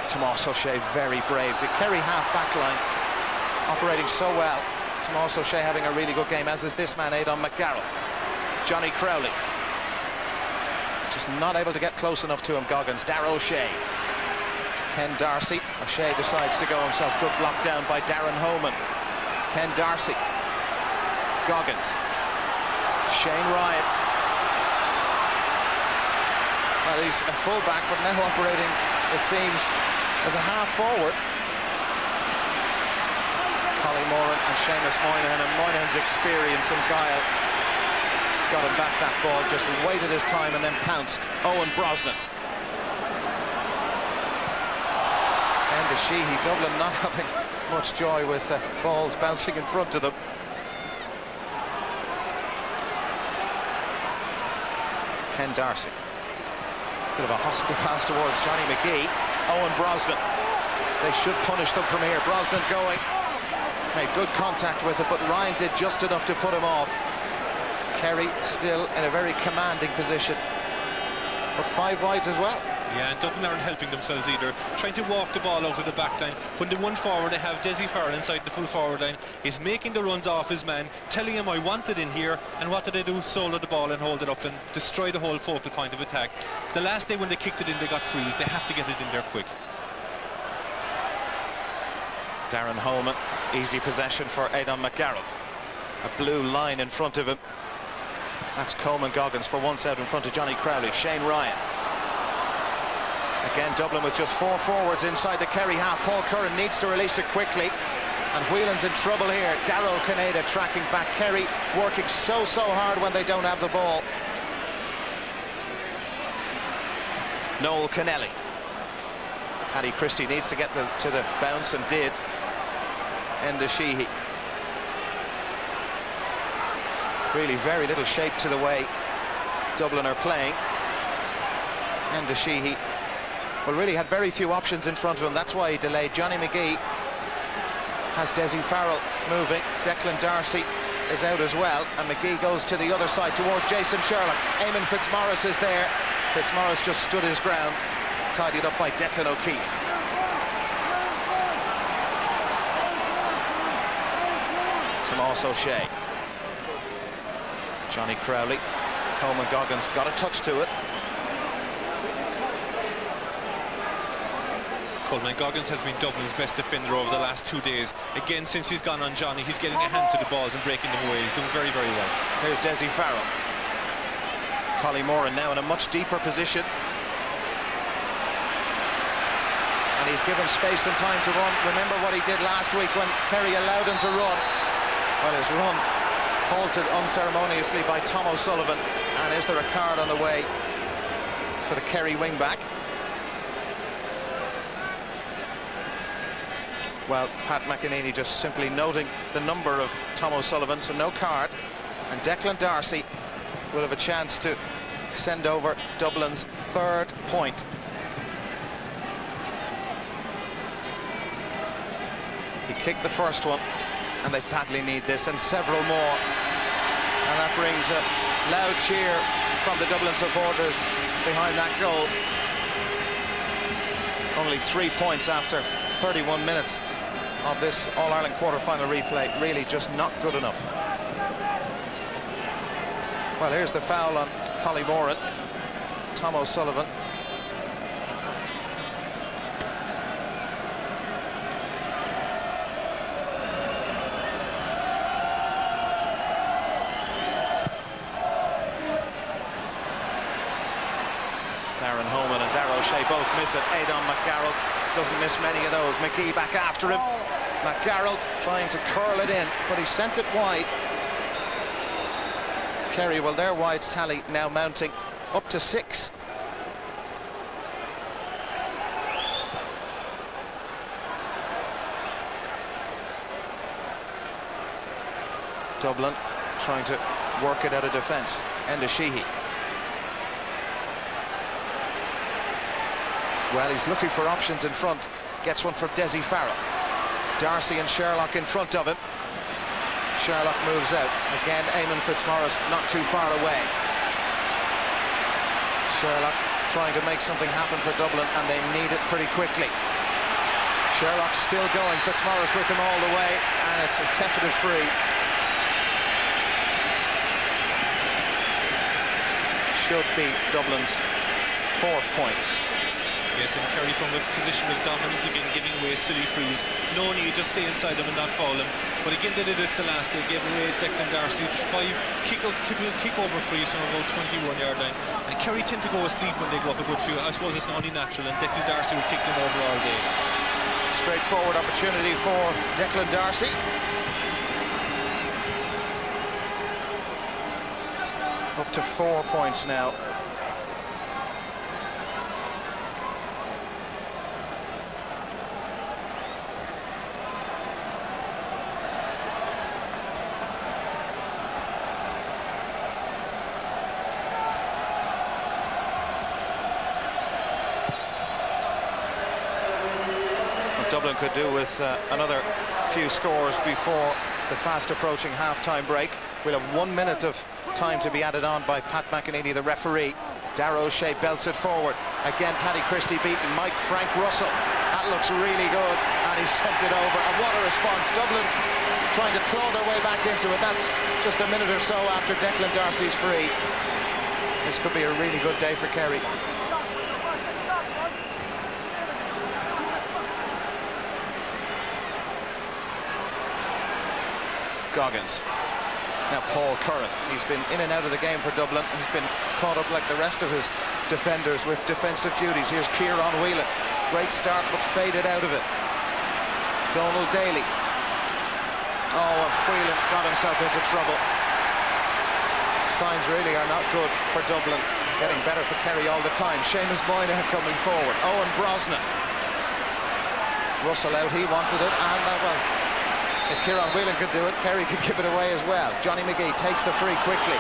Tomas O'Shea very brave. The Kerry half-back line operating so well. Tomas O'Shea having a really good game, as is this man, Aidan McGarrett. Johnny Crowley. Just not able to get close enough to him, Goggins. Darragh O'Shea. Ken Darcy. O'Shea decides to go himself. Good block down by Darren Homan. Ken Darcy. Goggins. Shane Ryan. Well, he's a full-back, but now operating, it seems, as a half-forward. Collie Moran and Seamus Moynihan, and Moynihan's experience and guile got him back that ball, just waited his time and then pounced. Owen Brosnan. Enda Sheehy. Dublin not having much joy with balls bouncing in front of them. Ken Darcy. Bit of a hospital pass towards Johnny McGee. Owen Brosnan. They should punish them from here. Brosnan going. Made good contact with it, but Ryan did just enough to put him off. Kerry still in a very commanding position, but 5 wides as well. Yeah, and Dublin aren't helping themselves either. Trying to walk the ball out of the back line. When the one forward, they have Dessie Farrell inside the full forward line. He's making the runs off his man, telling him, I want it in here. And what do they do? Solo the ball and hold it up and destroy the whole focal point of attack. The last day when they kicked it in, they got freeze. They have to get it in there quick. Darren Holman, easy possession for Aidan McGarrett. A blue line in front of him. That's Coleman Goggins for once out in front of Johnny Crowley. Shane Ryan. Again, Dublin with just 4 forwards inside the Kerry half. Paul Curran needs to release it quickly. And Whelan's in trouble here. Darrow Canada tracking back. Kerry working so hard when they don't have the ball. Noel Kennelly. Paddy Christie needs to get to the bounce and did. Enda Sheehy. Really very little shape to the way Dublin are playing. Enda Sheehy, well, really had very few options in front of him. That's why he delayed. Johnny McGee has Dessie Farrell moving. Declan Darcy is out as well, and McGee goes to the other side towards Jason Sherlock. Eamon Fitzmaurice is there. Fitzmaurice just stood his ground, tidied up by Declan O'Keefe. Tomas O'Shea. Johnny Crowley. Coleman Goggins got a touch to it. Coleman Goggins has been Dublin's best defender over the last 2 days. Again, since he's gone on Johnny, he's getting a hand to the balls and breaking them away. He's doing very well. Here's Dessie Farrell. Collie Moran now in a much deeper position. And he's given space and time to run. Remember what he did last week when Kerry allowed him to run. Well, his run halted unceremoniously by Tom O'Sullivan. And is there a card on the way for the Kerry wing-back? Well, Pat McEnany just simply noting the number of Tom O'Sullivan, so no card. And Declan Darcy will have a chance to send over Dublin's third point. He kicked the first one, and they badly need this, and several more. And that brings a loud cheer from the Dublin supporters behind that goal. Only 3 points after 31 minutes of this All-Ireland quarter-final replay. Really just not good enough. Well, here's the foul on Collie Moran. Tom O'Sullivan. Darren Holman and Darragh O'Shea both miss it. Aidan McGarrett doesn't miss many of those. McGee back after him. McGarrett trying to curl it in, but he sent it wide. Kerry, well, their wides tally now mounting up to 6. Dublin trying to work it out of defence. Enda Sheehy. Well, he's looking for options in front. Gets one for Dessie Farrell. Darcy and Sherlock in front of him. Sherlock moves out. Again, Eamon Fitzmaurice not too far away. Sherlock trying to make something happen for Dublin, and they need it pretty quickly. Sherlock still going. Fitzmaurice with them all the way, and it's a definite free. Should be Dublin's 4th point. Yes, and Kerry from a position of dominance again, giving away silly frees. No need, just stay inside them and not foul them. But again, they did this the last. They gave away Declan Darcy 5 kick-over frees from about 21-yard line. And Kerry tend to go asleep when they go up a good field. I suppose it's only natural, and Declan Darcy will kick them over all day. Straightforward opportunity for Declan Darcy. Up to 4 points now. Dublin could do with another few scores before the fast approaching half-time break. We'll have 1 minute of time to be added on by Pat McEnany, the referee. Darragh O'Shea belts it forward. Again, Paddy Christie beaten. Frank Russell. That looks really good, and he sent it over. And what a response. Dublin trying to claw their way back into it. That's just a minute or so after Declan Darcy's free. This could be a really good day for Kerry. Goggins. Now Paul Curran. He's been in and out of the game for Dublin. He's been caught up like the rest of his defenders with defensive duties. Here's Kieran Whelan. Great start, but faded out of it. Donald Daly. Oh, and Whelan got himself into trouble. Signs really are not good for Dublin. Getting better for Kerry all the time. Seamus Moynihan coming forward. Owen Brosnan. Russell out, he wanted it, and well, if Kieran Whelan could do it, Kerry could give it away as well. Johnny McGee takes the free quickly.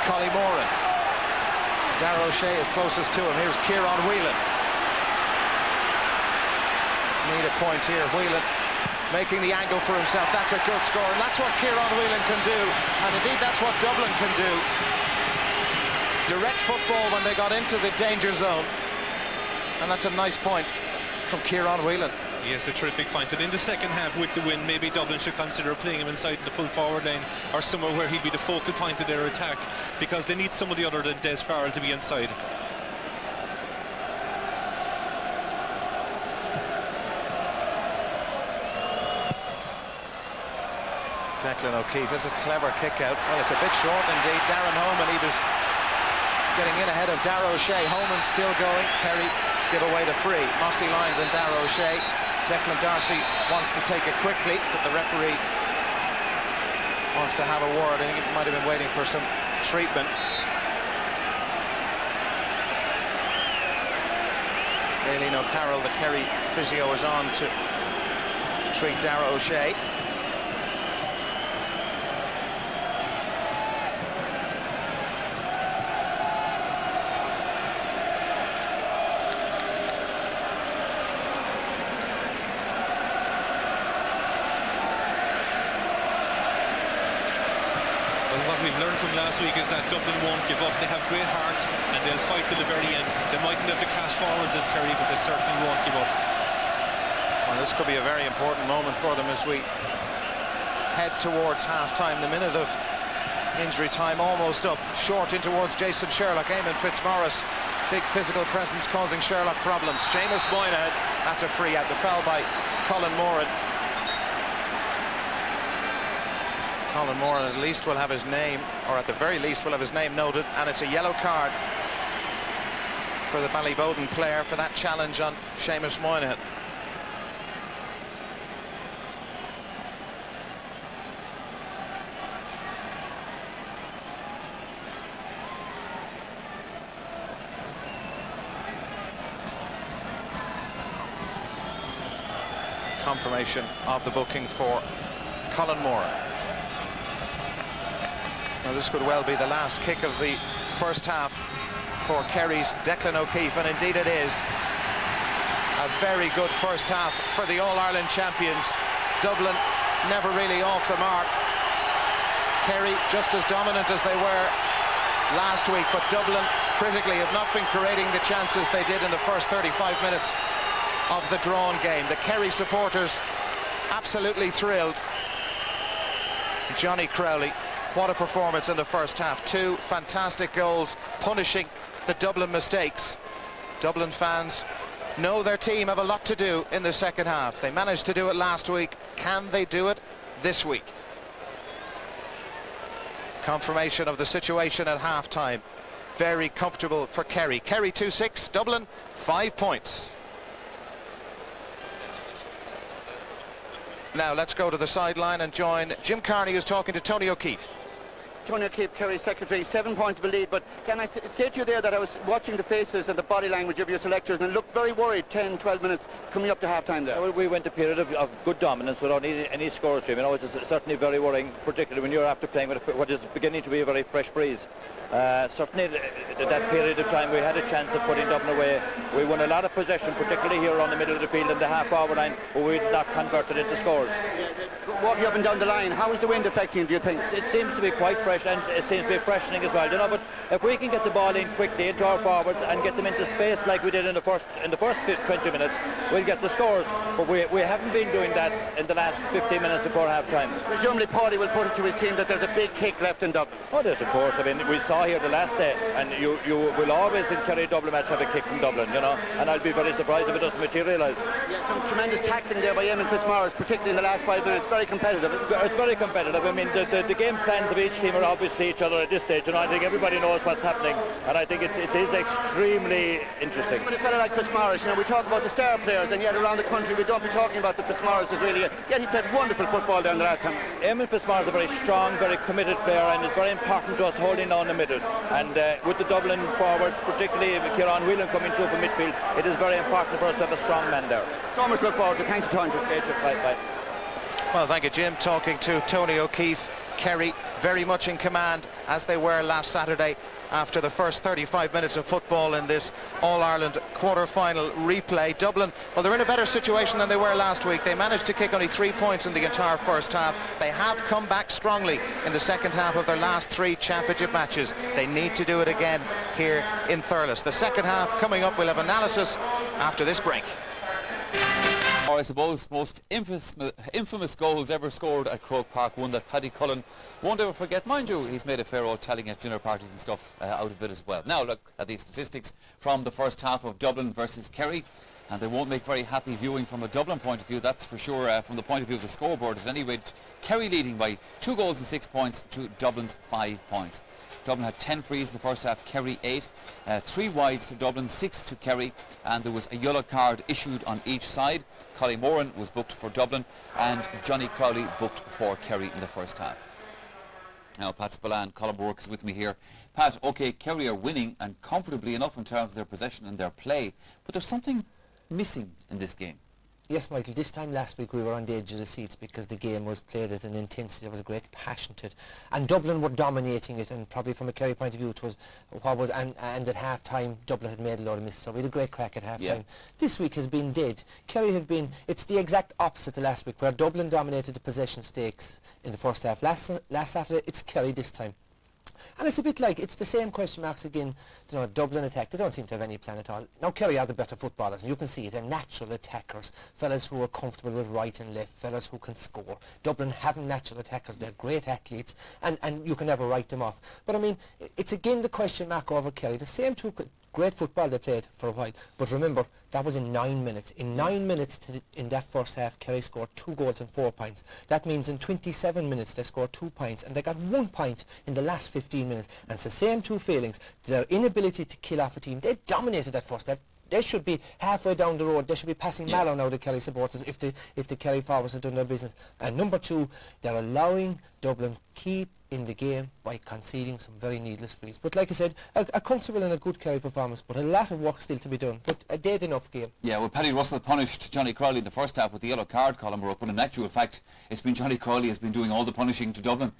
Collie Moran. Darragh O'Shea is closest to him. Here's Kieran Whelan. Need a point here. Whelan making the angle for himself. That's a good score, and that's what Kieran Whelan can do. And indeed, that's what Dublin can do. Direct football when they got into the danger zone. And that's a nice point from Kieran Whelan. Yes, a terrific point. And in the second half with the win, maybe Dublin should consider playing him inside the full forward line or somewhere where he'd be the focal point of their attack, because they need somebody other than Des Farrell to be inside. Declan O'Keefe is a clever kick out. Well, it's a bit short indeed. Darren Holman, he was getting in ahead of Darragh O'Shea. Holman's still going. Kerry give away the free. Mossy Lyons and Darragh O'Shea. Declan Darcy wants to take it quickly, but the referee wants to have a word. I think he might have been waiting for some treatment. Aileen O'Carroll, the Kerry physio, is on to treat Dara O'Shea. What we've learned from last week is that Dublin won't give up. They have great heart and they'll fight to the very end. They mightn't have the class forwards as Kerry, but they certainly won't give up. Well, this could be a very important moment for them as we head towards half-time. The minute of injury time almost up. Short in towards Jason Sherlock. Eamon Fitzmaurice, big physical presence causing Sherlock problems. Seamus Moynihan, that's a free out. The foul by Colin Moran. Colin Moran at least will have his name, or at the very least will have his name noted, and it's a yellow card for the Ballyboden player for that challenge on Seamus Moynihan. Confirmation of the booking for Colin Moran. Well, this could well be the last kick of the first half for Kerry's Declan O'Keefe, and indeed it is. A very good first half for the All-Ireland champions. Dublin never really off the mark. Kerry just as dominant as they were last week, but Dublin critically have not been creating the chances they did in the first 35 minutes of the drawn game. The Kerry supporters absolutely thrilled. Johnny Crowley, what a performance in the first half. Two fantastic goals punishing the Dublin mistakes. Dublin fans know their team have a lot to do in the second half. They managed to do it last week. Can they do it this week? Confirmation of the situation at half-time. Very comfortable for Kerry. Kerry 2-6, Dublin 5 points. Now let's go to the sideline and join Jim Carney, who's talking to Tony O'Keefe. Tony O'Keefe, Kerry secretary, 7 points of a lead, but can I say to you there that I was watching the faces and the body language of your selectors and looked very worried 10, 12 minutes coming up to half-time there. Well, we went a period of good dominance without any score stream. You know, it's certainly very worrying, particularly when you're after playing with what is beginning to be a very fresh breeze. Certainly that period of time we had a chance of putting Dublin away. We won a lot of possession, particularly here around the middle of the field and the half-forward line, but we did not convert it into scores. Walking up and down the line, how is the wind affecting, do you think? It seems to be quite fresh, and it seems to be freshening as well, you know, but if we can get the ball in quickly into our forwards and get them into space like we did in the first 20 minutes, we'll get the scores, but we haven't been doing that in the last 15 minutes before half-time. Presumably Paulie will put it to his team that there's a big kick left in Dublin. Oh, there's of course. I mean, we saw here the last day, and you will always in Kerry Dublin match have a kick from Dublin, you know, and I'll be very surprised if it doesn't materialise. Yeah, some tremendous tackling there by Eamon Fitzmaurice, particularly in the last 5 minutes. Very competitive. It's very competitive. I mean, the game plans of each team are obviously each other at this stage, and I think everybody knows what's happening, and I think it is extremely interesting. But a fella like Fitzmaurice, you know, we talk about the star players, and yet around the country we don't be talking about the Fitzmaurices really. Yet he played wonderful football there in the last time. Eamon Fitzmaurice is a very strong, very committed player, and it's very important to us holding on the middle. And with the Dublin forwards, particularly Kieran Whelan coming through from midfield, it is very important for us to have a strong man there. So much look forward to. Thanks for time. Bye. Well, thank you, Jim. Talking to Tony O'Keefe. Kerry very much in command, as they were last Saturday after the first 35 minutes of football in this All-Ireland quarter-final replay. Dublin, well, they're in a better situation than they were last week. They managed to kick only 3 points in the entire first half. They have come back strongly in the second half of their last 3 championship matches. They need to do it again here in Thurles. The second half coming up. We'll have analysis after this break. Or I suppose most infamous goals ever scored at Croke Park, one that Paddy Cullen won't ever forget. Mind you, he's made a fair old telling at dinner parties and stuff out of it as well. Now look at these statistics from the first half of Dublin versus Kerry, and they won't make very happy viewing from a Dublin point of view, that's for sure. From the point of view of the scoreboard, at any rate, Kerry leading by 2 goals and 6 points to Dublin's 5 points. Dublin had 10 frees in the first half, Kerry 8, 3 wides to Dublin, 6 to Kerry, and there was a yellow card issued on each side. Colin Moran was booked for Dublin and Johnny Crowley booked for Kerry in the first half. Now, Pat Spillane, Colin Burke is with me here. Pat, OK, Kerry are winning and comfortably enough in terms of their possession and their play, but there's something missing in this game. Yes, Michael, this time last week we were on the edge of the seats because the game was played at an intensity, there was a great passion to it. And Dublin were dominating it, and probably from a Kerry point of view it was what was, and at half-time Dublin had made a lot of misses, so we had a great crack at half-time. This week has been dead. Kerry have been, it's the exact opposite to last week, where Dublin dominated the possession stakes in the first half. Last Saturday, it's Kerry this time. And it's a bit like, it's the same question marks again, you know, Dublin attack, they don't seem to have any plan at all. Now Kerry are the better footballers, and you can see it, they're natural attackers, fellas who are comfortable with right and left, fellas who can score. Dublin haven't natural attackers, they're great athletes, and you can never write them off. But I mean, it's again the question mark over Kerry, the same two great football they played for a while, but remember, that was in 9 minutes. In 9 minutes in that first half, Kerry scored 2 goals and 4 points. That means in 27 minutes they scored 2 points, and they got 1 point in the last 15 minutes. And it's the same two failings, their inability to kill off a team. They dominated that first half. They should be halfway down the road. They should be passing Mallow now, the Kerry supporters, if the Kerry forwards had done their business. And number two, they're allowing Dublin keep in the game by conceding some very needless frees. But like I said, a comfortable and a good Kerry performance, but a lot of work still to be done. But a dead enough game. Yeah, well, Paddy Russell punished Johnny Crowley in the first half with the yellow card, Colin Burke, but in actual fact, it's been Johnny Crowley has been doing all the punishing to Dublin.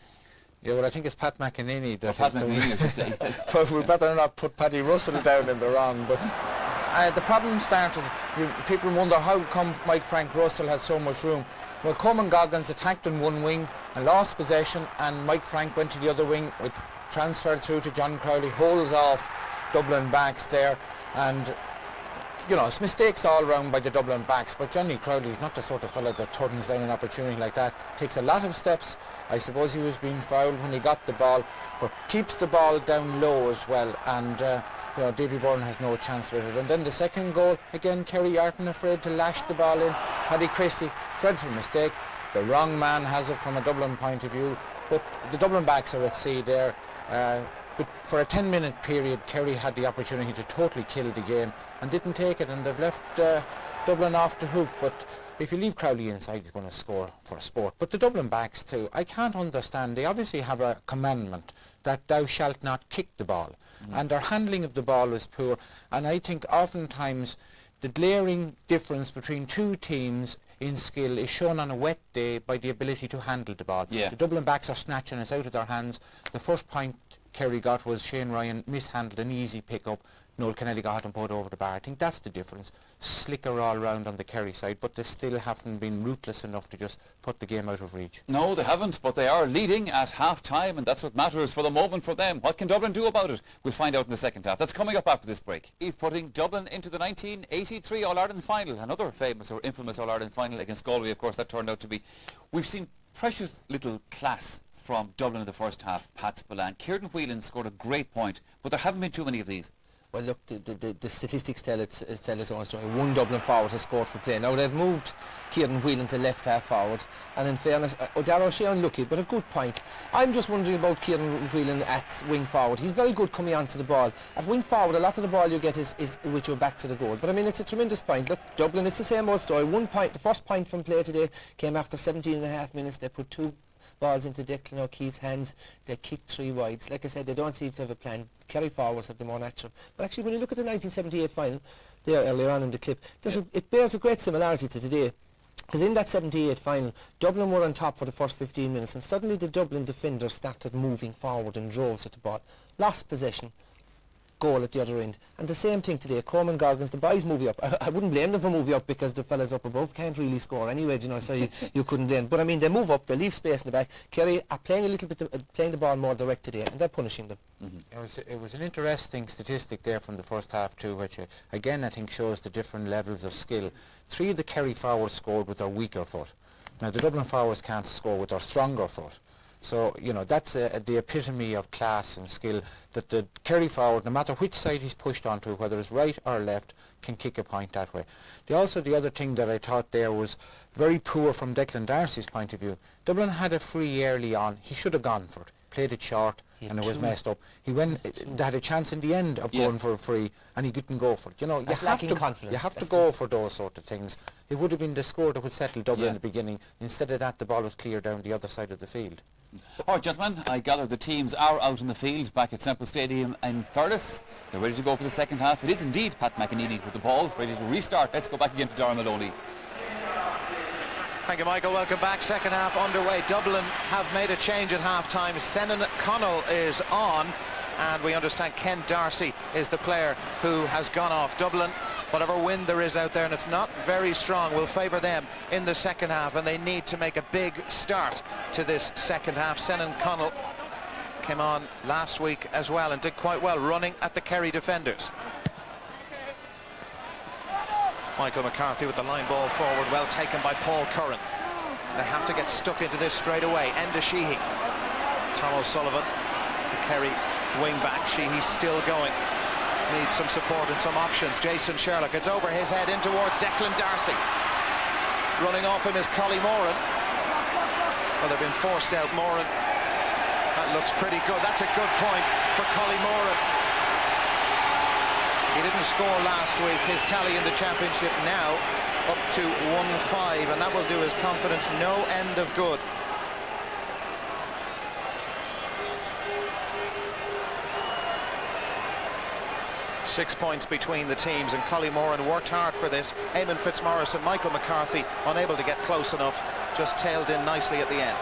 Yeah, well, I think it's Pat McEnany that Pat McEnany, I should say. Yes. But we better not put Paddy Russell down in the wrong. But the problem started, people wonder how come Mike Frank Russell had so much room. Well, Coleman Goggins attacked in one wing and lost possession, and Mike Frank went to the other wing, with transferred through to John Crowley, holds off Dublin backs there, and you know, it's mistakes all round by the Dublin backs, but Johnny Crowley is not the sort of fellow that turns down an opportunity like that. Takes a lot of steps. I suppose he was being fouled when he got the ball, but keeps the ball down low as well, and you know, Davy Byrne has no chance with it. And then the second goal, again, Kerry aren't afraid to lash the ball in. Paddy Christie, dreadful mistake. The wrong man has it from a Dublin point of view, but the Dublin backs are at sea there. But for a 10-minute period, Kerry had the opportunity to totally kill the game and didn't take it, and they've left Dublin off the hook. But if you leave Crowley inside, he's going to score for a sport. But the Dublin backs too, I can't understand. They obviously have a commandment that thou shalt not kick the ball. And their handling of the ball was poor. And I think oftentimes the glaring difference between two teams in skill is shown on a wet day by the ability to handle the ball. The Dublin backs are snatching us out of their hands. The first point Kerry got was Shane Ryan mishandled an easy pick-up. Noel Kennedy got and put over the bar. I think that's the difference. Slicker all round on the Kerry side, but they still haven't been ruthless enough to just put the game out of reach. No, they haven't, but they are leading at half-time, and that's what matters for the moment for them. What can Dublin do about it? We'll find out in the second half. That's coming up after this break. Eve putting Dublin into the 1983 All-Ireland final, another famous or infamous All-Ireland final against Galway, of course, that turned out to be. We've seen precious little class from Dublin in the first half. Pat Spillane. Kieran Whelan scored a great point, but there haven't been too many of these. Well, look, the statistics tell its own story. One Dublin forward has scored for play. Now, they've moved Kieran Whelan to left half forward, and in fairness, O'Dara O'Shea unlucky, but a good point. I'm just wondering about Kieran Whelan at wing forward. He's very good coming onto the ball. At wing forward, a lot of the ball you get is with your back to the goal. But I mean, it's a tremendous point. Look, Dublin, it's the same old story. 1 point, the first point from play today came after 17.5 minutes. They put 2 balls into Declan O'Keefe's hands. They kicked 3 wides. Like I said, they don't seem to have a plan. Kerry forwards have the more natural. But actually, when you look at the 1978 final, there earlier on in the clip, it bears a great similarity to today. Because in that 78 final, Dublin were on top for the first 15 minutes, and suddenly the Dublin defenders started moving forward in droves at the ball. Lost possession. Goal at the other end. And the same thing today, Coleman Goggins, the boys moving up. I wouldn't blame them for moving up because the fellas up above can't really score anyway, you know, so you couldn't blame. But I mean, they move up, they leave space in the back. Kerry are playing a little bit, playing the ball more direct today, and they're punishing them. It was an interesting statistic there from the first half too, which again I think shows the different levels of skill. 3 of the Kerry forwards scored with their weaker foot. Now the Dublin forwards can't score with their stronger foot. So, you know, that's the epitome of class and skill, that the Kerry forward, no matter which side he's pushed onto, whether it's right or left, can kick a point that way. The other thing that I thought there was very poor from Declan Darcy's point of view. Dublin had a free early on. He should have gone for it. played it short, and it was messed up. They had a chance in the end of going for a free, and he didn't go for it. You know, That's lacking confidence. You have to go for those sort of things. It would have been the score that would settle Dublin in the beginning. Instead of that, the ball was cleared down the other side of the field. All right, gentlemen, I gather the teams are out in the field back at Semple Stadium in Thurles. They're ready to go for the second half. It is indeed Pat McEneedy with the ball, ready to restart. Let's go back again to Darren Maloney. Thank you, Michael. Welcome back. Second half underway. Dublin have made a change at half-time. Senan Connell is on, and we understand Ken Darcy is the player who has gone off. Dublin, whatever wind there is out there, and it's not very strong, will favour them in the second half, and they need to make a big start to this second half. Senan Connell came on last week as well and did quite well, running at the Kerry defenders. Michael McCarthy with the line ball forward, well taken by Paul Curran. They have to get stuck into this straight away. Enda Sheehy. Tom O'Sullivan, the Kerry wing back. Sheehy's still going. Needs some support and some options. Jason Sherlock, it's over his head in towards Declan Darcy. Running off him is Collie Moran. Well, they've been forced out. Moran, that looks pretty good. That's a good point for Collie Moran. He didn't score last week. His tally in the championship now up to 1-5, and that will do his confidence no end of good. Six points between the teams, and Collie Moran worked hard for this. Eamon Fitzmaurice and Michael McCarthy unable to get close enough, just tailed in nicely at the end.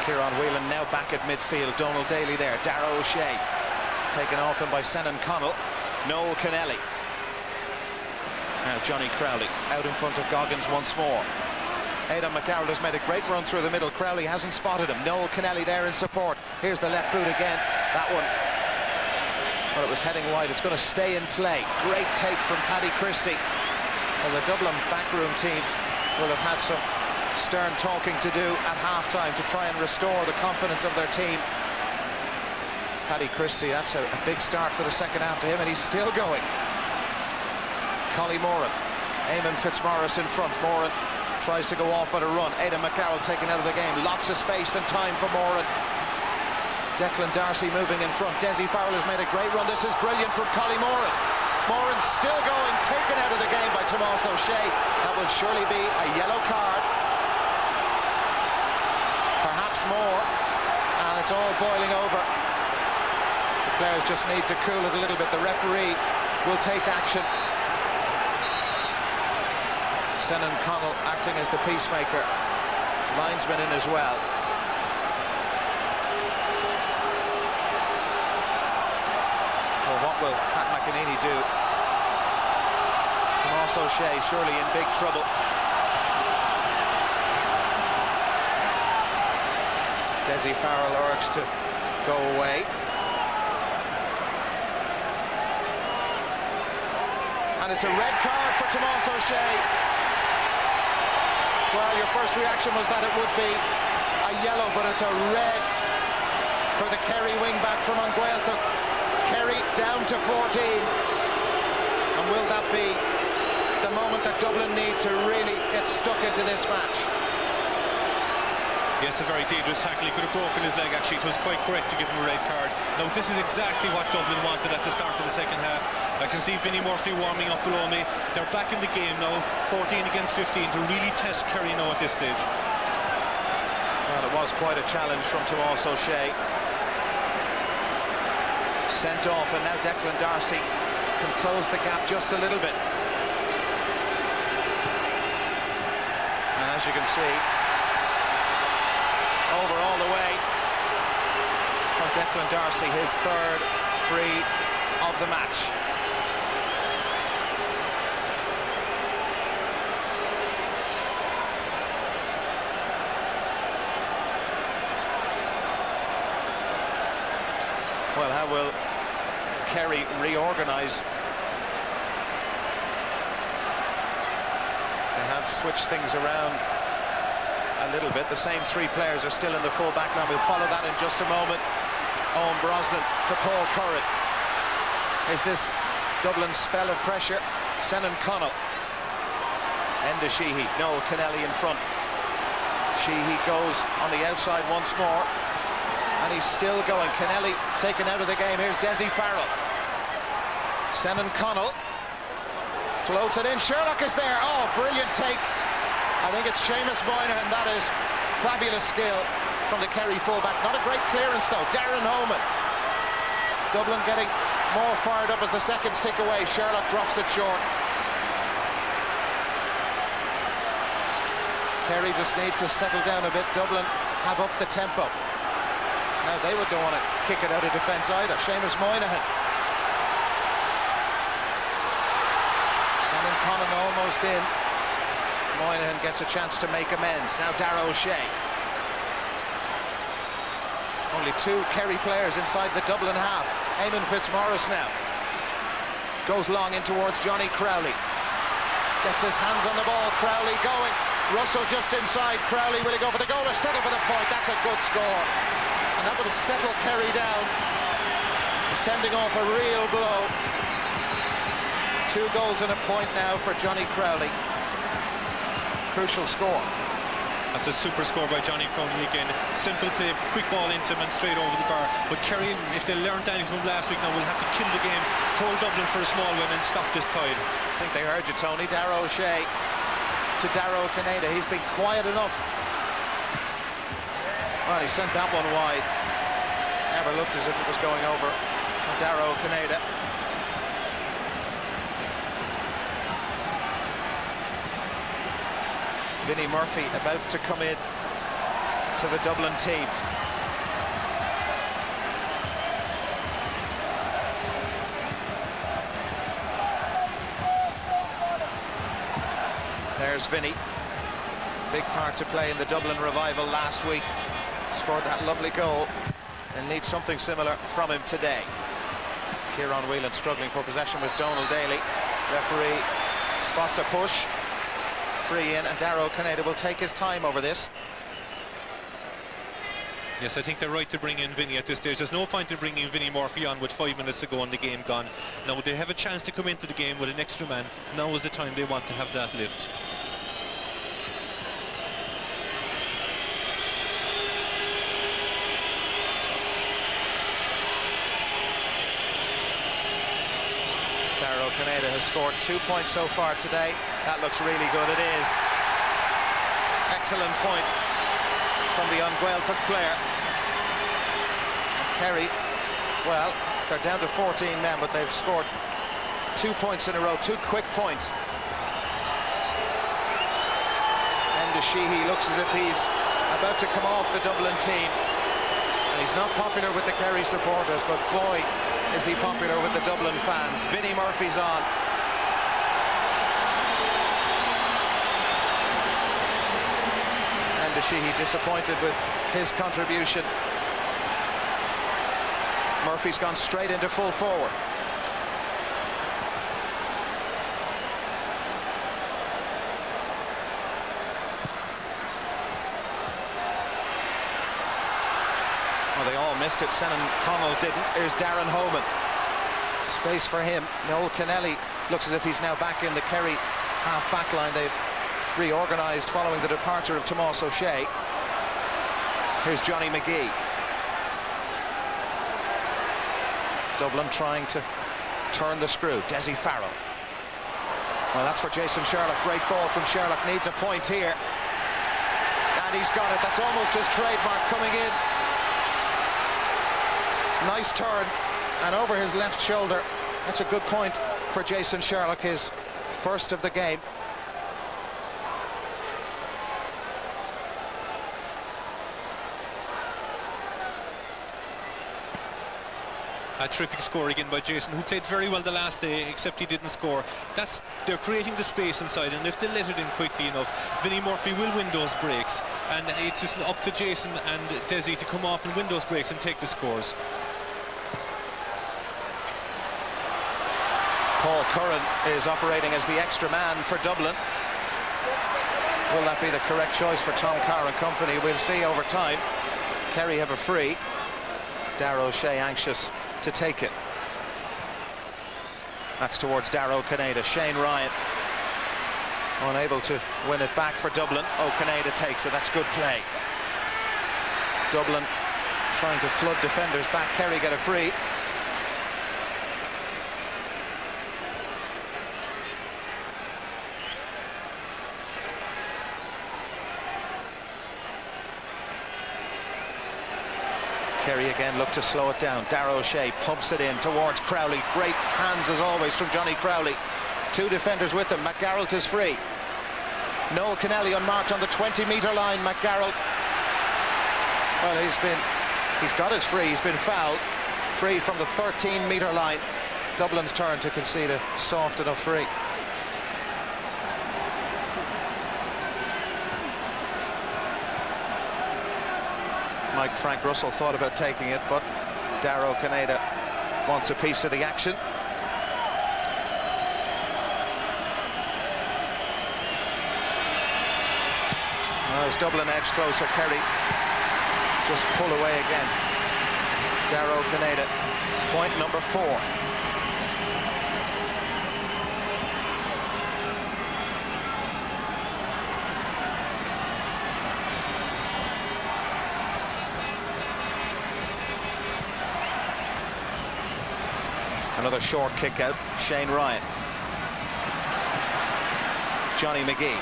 Kieran Whelan now back at midfield. Donald Daly there. Darragh O'Shea taken off him by Senan Connell. Noel Kennelly. Now Johnny Crowley out in front of Goggins once more. Aidan McCarroll has made a great run through the middle. Crowley hasn't spotted him. Noel Kennelly there in support. Here's the left boot again. That one, well, it was heading wide. It's going to stay in play. Great take from Paddy Christie. Well, the Dublin backroom team will have had some stern talking to do at half-time to try and restore the confidence of their team. Paddy Christie, that's a big start for the second half to him, and he's still going. Collie Moran, Eamon Fitzmaurice in front. Moran tries to go off on a run. Aidan McCarroll taken out of the game. Lots of space and time for Moran. Declan Darcy moving in front. Desi Farrell has made a great run. This is brilliant from Collie Moran. Moran's still going, taken out of the game by Tomas O'Shea. That will surely be a yellow card. Perhaps more, and it's all boiling over. The players just need to cool it a little bit. The referee will take action. Senan Connell acting as the peacemaker. Linesman in as well. Well, what will Pat McEneedy do? Tomas O'Shea surely in big trouble. Desi Farrell urged to go away. And it's a red card for Tomas O'Shea. Well, your first reaction was that it would be a yellow, but it's a red for the Kerry wing-back from Anguelta. Kerry down to 14. And will that be the moment that Dublin need to really get stuck into this match? Yes, a very dangerous tackle. He could have broken his leg, actually. It was quite correct to give him a red card. Now, this is exactly what Dublin wanted at the start of the second half. I can see Vinnie Murphy warming up below me. They're back in the game now, 14 against 15, to really test Kerry now at this stage. Well, it was quite a challenge from Tomas O'Shea. Sent off, and now Declan Darcy can close the gap just a little bit. And as you can see, over all the way from Declan Darcy, his third free of the match. Well, how will Kerry reorganise? They have switched things around a little bit. The same three players are still in the full back line. We'll follow that in just a moment. Owen Brosnan to Paul Curran. Is this Dublin's spell of pressure? Senan Connell. Enda Sheehy, Noel Kennelly in front. Sheehy goes on the outside once more, and he's still going. Kennelly taken out of the game. Here's Desi Farrell. Senan Connell floats it in. Sherlock is there. Oh, brilliant take. I think it's Seamus Moynihan. That is fabulous skill from the Kerry fullback. Not a great clearance though. Darren Holman. Dublin getting more fired up as the seconds tick away. Sherlock drops it short. Kerry just need to settle down a bit. Dublin have up the tempo. Now they don't want to kick it out of defence either. Seamus Moynihan. Senan Connon almost in. Moynihan gets a chance to make amends. Now Darragh O'Shea. Only two Kerry players inside the Dublin half. Eamon Fitzmaurice now. Goes long in towards Johnny Crowley. Gets his hands on the ball. Crowley going. Russell just inside. Crowley, will he go for the goal or settle for the point? That's a good score. And that will settle Kerry down. Sending off a real blow. 2 goals and a point now for Johnny Crowley. Crucial score. That's a super score by Johnny Crowley again. Simple play, quick ball into him and straight over the bar. But Kerry, if they learned anything from last week now, will have to kill the game, hold Dublin for a small win and stop this tide. I think they heard you, Tony. Darragh O'Shea to Darragh Canada. He's been quiet enough. Well, he sent that one wide. Never looked as if it was going over Darragh Canada. Vinnie Murphy about to come in to the Dublin team. There's Vinnie. Big part to play in the Dublin revival last week. Scored that lovely goal and needs something similar from him today. Kieran Whelan struggling for possession with Donald Daly. Referee spots a push. Free in, and Darragh Canada will take his time over this. Yes, I think they're right to bring in Vinnie at this stage. There's no point in bringing Vinnie Murphy on with 5 minutes to go and the game gone. Now they have a chance to come into the game with an extra man. Now is the time they want to have that lift. Darragh Canada has scored 2 points so far today. That looks really good. It is. Excellent point from the Gaeltacht player. Kerry, well, they're down to 14 men, but they've scored 2 points in a row, 2 quick points. Enda Sheehy looks as if he's about to come off the Dublin team. And he's not popular with the Kerry supporters, but boy, is he popular with the Dublin fans. Vinnie Murphy's on. Enda Sheehy disappointed with his contribution. Murphy's gone straight into full forward. Well, they all missed it. Senan Connell didn't. Here's Darren Holman. Space for him. Noel Kennelly looks as if he's now back in the Kerry half-back line. They've reorganised following the departure of Tomás O'Shea. Here's Johnny McGee. Dublin trying to turn the screw. Desi Farrell. Well, that's for Jason Sherlock. Great ball from Sherlock. Needs a point here. And he's got it. That's almost his trademark coming in. Nice turn. And over his left shoulder. That's a good point for Jason Sherlock. His first of the game. A terrific score again by Jason, who played very well the last day, except he didn't score. They're creating the space inside, and if they let it in quickly enough, Vinnie Murphy will win those breaks, and it's just up to Jason and Desi to come off and win those breaks and take the scores. Paul Curran is operating as the extra man for Dublin. Will that be the correct choice for Tom Carr and company? We'll see over time. Kerry have a free. Darragh O'Shea anxious to take it. That's towards Darragh Canada. Shane Ryan. Unable to win it back for Dublin. O'Canada takes it. That's good play. Dublin trying to flood defenders back. Kerry get a free. Kerry again look to slow it down. Darragh O'Shea pumps it in towards Crowley. Great hands as always from Johnny Crowley. Two defenders with him. McGarrett is free. Noel Kennelly unmarked on the 20-metre line. McGarrett, well, he's got his free. He's been fouled. Free from the 13-metre line. Dublin's turn to concede a soft enough free. Frank Russell thought about taking it, but Darragh O'Canada wants a piece of the action. As Dublin edge closer, Kerry just pull away again. Darragh O'Canada, point number 4. Another short kick out, Shane Ryan. Johnny McGee.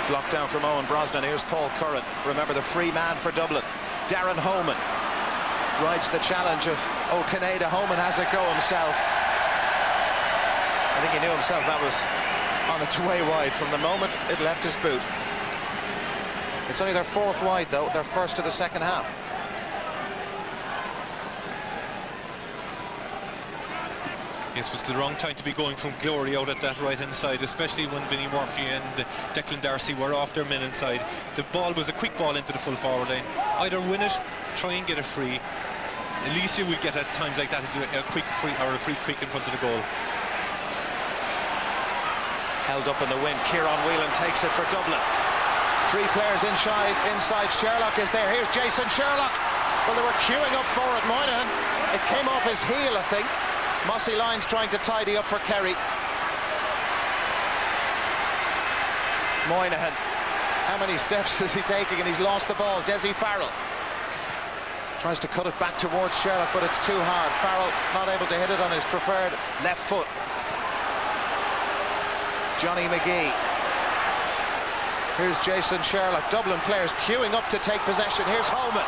Blocked down from Owen Brosnan. Here's Paul Curran. Remember, the free man for Dublin. Darren Holman rides the challenge of O'Canada. Holman has a go himself. I think he knew himself that was on its way wide from the moment it left his boot. It's only their 4th wide, though, their first of the second half. Yes, it was the wrong time to be going from glory out at that right-hand side, especially when Vinnie Murphy and Declan Darcy were off their men inside. The ball was a quick ball into the full forward line. Either win it, try and get a free. At least you will get at times like that is a quick free or a free quick in front of the goal. Held up in the wing. Kieran Whelan takes it for Dublin. 3 players inside. Sherlock is there. Here's Jason Sherlock. Well, they were queuing up for it. Moynihan. It came off his heel, I think. Mossy Lyons trying to tidy up for Kerry. Moynihan. How many steps is he taking? And he's lost the ball. Desi Farrell tries to cut it back towards Sherlock, but it's too hard. Farrell not able to hit it on his preferred left foot. Johnny McGee. Here's Jason Sherlock. Dublin players queuing up to take possession. Here's Holman.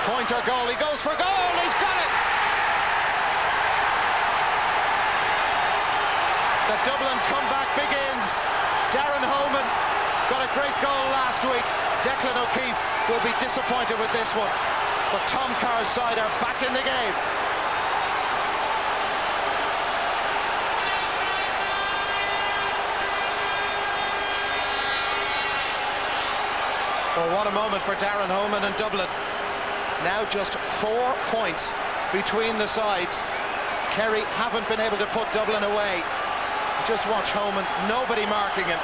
Pointer goal. He goes for goal. He's got it. The Dublin comeback begins. Darren Holman got a great goal last week. Declan O'Keefe will be disappointed with this one. But Tom Carr's side are back in the game. Well, what a moment for Darren Holman and Dublin. Now just 4 points between the sides. Kerry haven't been able to put Dublin away. Just watch Holman, nobody marking him.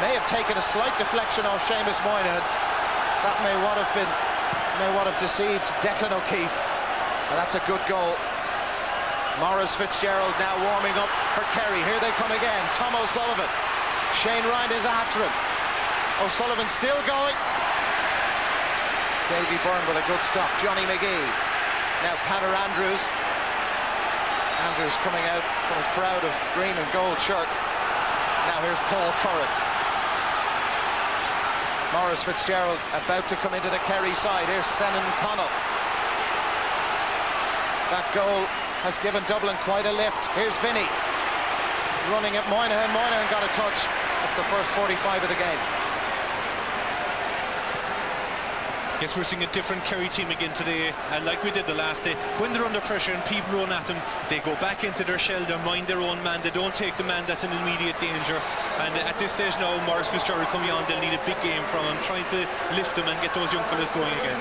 May have taken a slight deflection off Seamus Moynihan. That may what have deceived Declan O'Keefe. And that's a good goal. Maurice Fitzgerald now warming up for Kerry. Here they come again. Tom O'Sullivan. Shane Ryan is after him. O'Sullivan still going. Davy Byrne with a good stop. Johnny McGee. Now Padder Andrews. Andrews coming out from a crowd of green and gold shirts. Now here's Paul Curran. Maurice Fitzgerald about to come into the Kerry side. Here's Senan Connell. That goal has given Dublin quite a lift. Here's Vinny running at Moynihan. Moynihan got a touch. That's the first 45 of the game. Yes, we're seeing a different Kerry team again today, and like we did the last day, when they're under pressure and people run at them, they go back into their shell, they mind their own man, they don't take the man that's in immediate danger. And at this stage now, Maurice Fitzgerald coming on, they'll need a big game from him, trying to lift them and get those young fellas going again.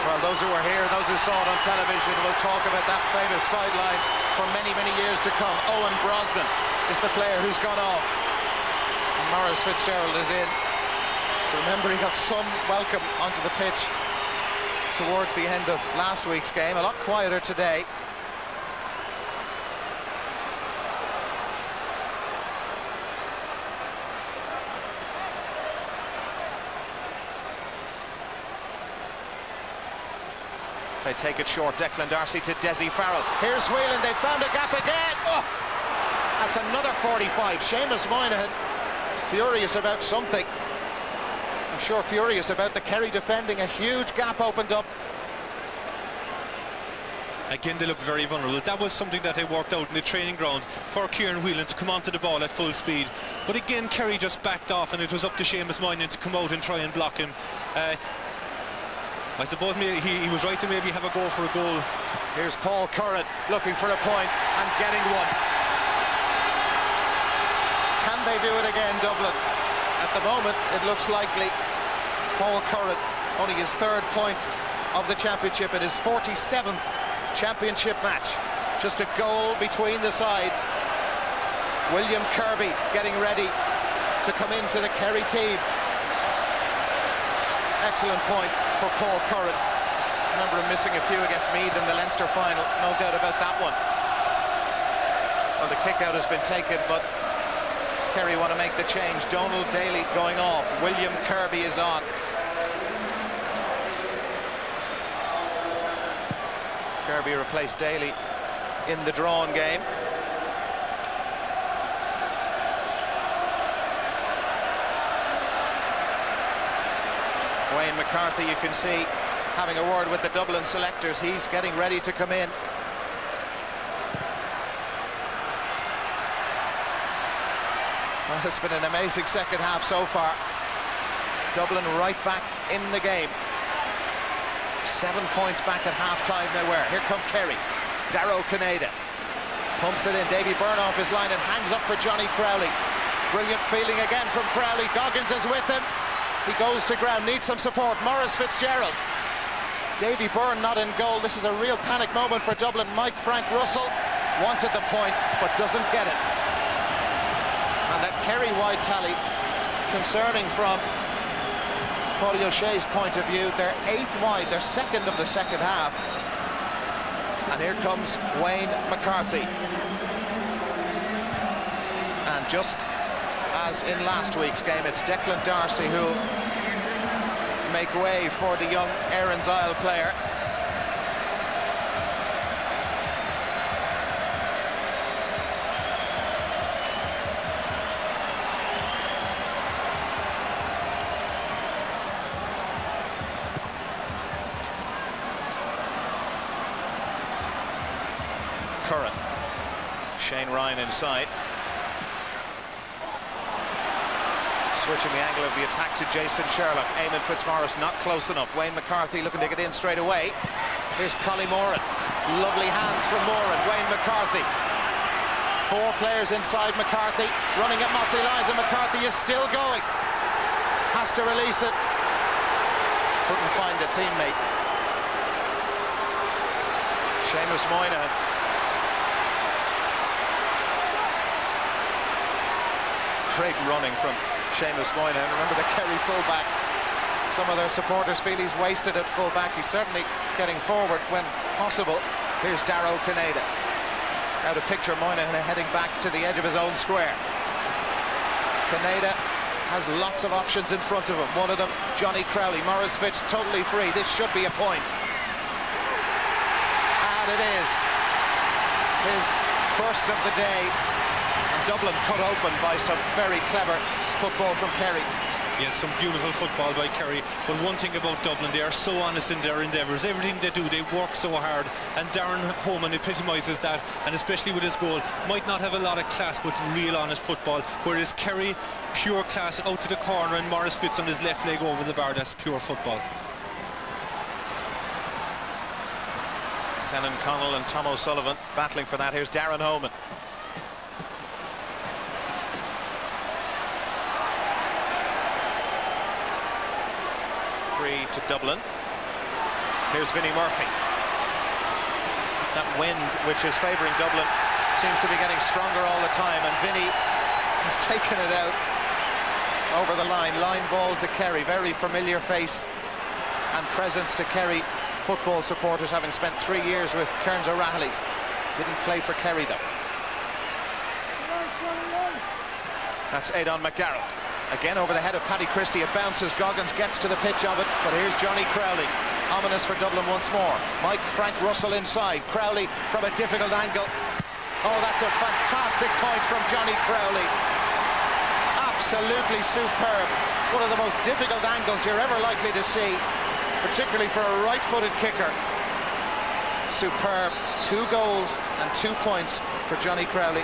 Well, those who were here, those who saw it on television, will talk about that famous sideline for many, many years to come. Owen Brosnan is the player who's gone off. And Maurice Fitzgerald is in. Remember, he got some welcome onto the pitch towards the end of last week's game. A lot quieter today. They take it short. Declan Darcy to Desi Farrell. Here's Whelan. They found a gap again. Oh, that's another 45. Seamus Moynihan furious about something. I'm sure furious about the Kerry defending. A huge gap opened up. Again, they look very vulnerable. That was something that they worked out in the training ground for Kieran Whelan to come onto the ball at full speed. But again, Kerry just backed off, and it was up to Seamus Moynihan to come out and try and block him. I suppose maybe he was right to maybe have a go for a goal. Here's Paul Curran looking for a point and getting one. Can they do it again, Dublin? At the moment, it looks likely. Paul Curran, only his 3rd point of the championship in his 47th championship match. Just a goal between the sides. William Kirby getting ready to come into the Kerry team. Excellent point for Paul Curran. I remember him missing a few against Meath in the Leinster final, no doubt about that one. Well, the kick out has been taken, but Kerry want to make the change. Donald Daly going off. William Kirby is on. Kirby replaced Daly in the drawn game. Wayne McCarthy, you can see, having a word with the Dublin selectors. He's getting ready to come in. Well, it's been an amazing second half so far. Dublin right back in the game. 7 points back at half-time they were. Here come Kerry. Darrow Canada pumps it in. Davy Byrne off his line and hangs up for Johnny Crowley. Brilliant fielding again from Crowley. Goggins is with him. He goes to ground, needs some support. Maurice Fitzgerald. Davy Byrne not in goal. This is a real panic moment for Dublin. Frank Russell wanted the point but doesn't get it. And that Kerry wide tally concerning from Paulie O'Shea's point of view. They're 8th wide, they're 2nd of the second half. And here comes Wayne McCarthy. And just as in last week's game, it's Declan Darcy who'll make way for the young Erin's Isle player. Curran. Shane Ryan inside. Switching the angle of the attack to Jason Sherlock. Eamon Fitzmaurice not close enough. Wayne McCarthy looking to get in straight away. Here's Collie Moran. Lovely hands from Moran. Wayne McCarthy. 4 players inside McCarthy. Running at mossy lines, and McCarthy is still going. Has to release it. Couldn't find a teammate. Seamus Moynihan. Great running from Seamus Moynihan. Remember the Kerry fullback. Some of their supporters feel he's wasted at fullback. He's certainly getting forward when possible. Here's Darrow Canada. Out of picture, Moynihan heading back to the edge of his own square. Canada has lots of options in front of him. One of them, Johnny Crowley. Maurice Fitz totally free. This should be a point. And it is. His first of the day. Dublin cut open by some very clever football from Kerry. Yes, some beautiful football by Kerry. But one thing about Dublin, they are so honest in their endeavours. Everything they do, they work so hard. And Darren Homan epitomises that, and especially with his goal, might not have a lot of class, but real honest football. Whereas Kerry, pure class out to the corner, and Maurice Fitz on his left leg over the bar. That's pure football. Senan Connell and Tom O'Sullivan battling for that. Here's Darren Homan. To Dublin. Here's Vinnie Murphy. That wind, which is favouring Dublin, seems to be getting stronger all the time, and Vinnie has taken it out over the line. Line ball to Kerry. Very familiar face and presence to Kerry football supporters, having spent 3 years with Kearns O'Reilly's. Didn't play for Kerry though. That's Aidan McGarrett. Again over the head of Paddy Christie. It bounces. Goggins gets to the pitch of it, but here's Johnny Crowley. ominous for Dublin once more. Frank Russell inside, Crowley from a difficult angle. Oh, that's a fantastic point from Johnny Crowley. Absolutely superb. One of the most difficult angles you're ever likely to see, particularly for a right-footed kicker. Superb. 2 goals and 2 points for Johnny Crowley.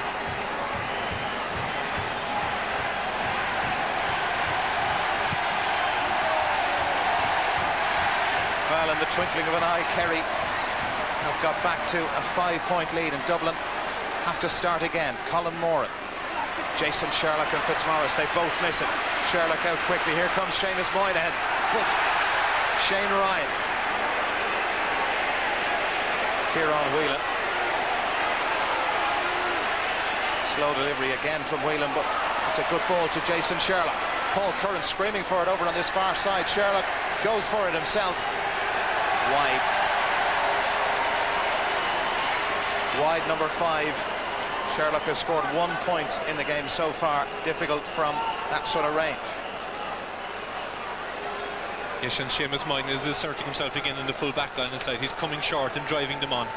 Well, in the twinkling of an eye, Kerry have got back to a 5-point lead, and Dublin have to start again. Colin Moran, Jason Sherlock and Fitzmaurice, they both miss it. Sherlock out quickly. Here comes Seamus Moynihan. Woof. Shane Ryan. Kieran Whelan. Slow delivery again from Whelan, but it's a good ball to Jason Sherlock. Paul Curran screaming for it over on this far side. Sherlock goes for it himself. Wide. Wide number 5. Sherlock has scored 1 point in the game so far. Difficult from that sort of range. Yes, and Seamus Moynihan is asserting himself again in the full back line inside. He's coming short and driving them on.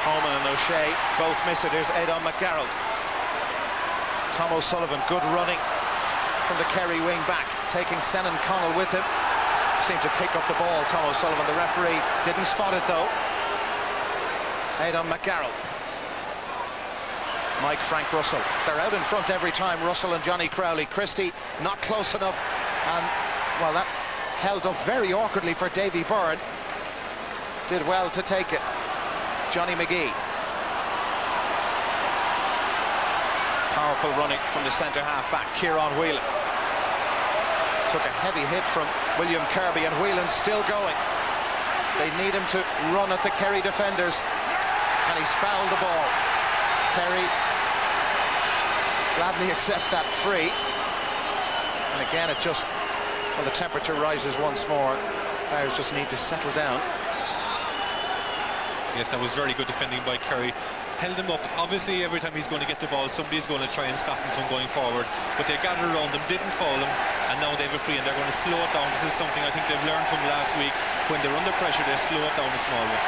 Holman and O'Shea both miss it. Here's Aidan McGarrald. Tom O'Sullivan, good running from the Kerry wing back, taking Senan Connell with him. Seemed to pick up the ball, Tom O'Sullivan. The referee didn't spot it though. Aidan McGarrald. Frank Russell. They're out in front every time, Russell and Johnny Crowley. Christie not close enough, and well, that held up very awkwardly for Davy Byrne. Did well to take it. Johnny McGee. Powerful running from the centre half back, Kieran Whelan. Took a heavy hit from William Kirby, and Whelan's still going. They need him to run at the Kerry defenders, and he's fouled the ball. Kerry gladly accept that free. And again, it just, well, the temperature rises once more. Players just need to settle down. Yes, that was very good defending by Kerry. Held him up. Obviously, every time he's going to get the ball, somebody's going to try and stop him from going forward. But they gathered around him, didn't foul him, and now they have a free, and they're going to slow it down. This is something I think they've learned from last week. When they're under pressure, they slow it down a small bit.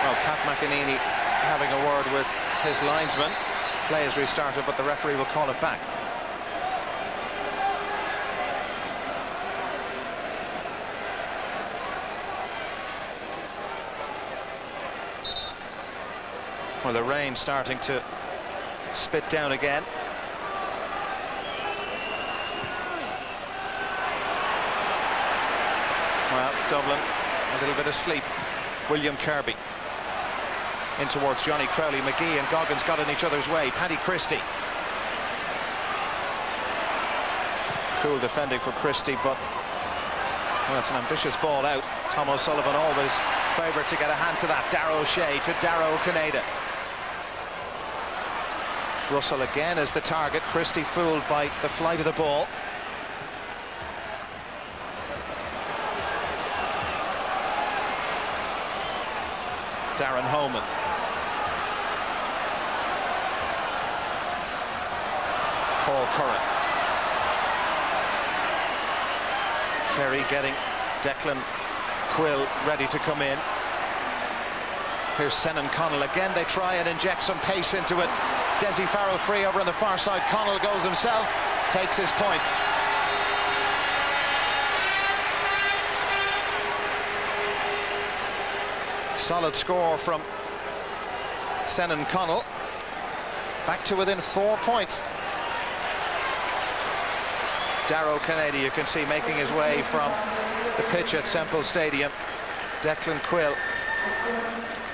Well, Pat McEnany having a word with his linesman. Play is restarted, but the referee will call it back. Well, the rain starting to spit down again. Well, Dublin, a little bit of sleep. William Kirby in towards Johnny Crowley. McGee and Goggins got in each other's way. Paddy Christie. Cool defending for Christie, but well, it's an ambitious ball out. Tom O'Sullivan always favourite to get a hand to that. Darragh O'Shea to Darragh O'Canada. Russell again as the target. Christie fooled by the flight of the ball. Darren Holman. Paul Curran. Kerry getting Declan Quill ready to come in. Here's Senan Connell again. They try and inject some pace into it. Desi Farrell free over on the far side. Connell goes himself, takes his point. Solid score from Senan Connell. Back to within 4 points. Darragh O'Canada, you can see, making his way from the pitch at Semple Stadium. Declan Quill,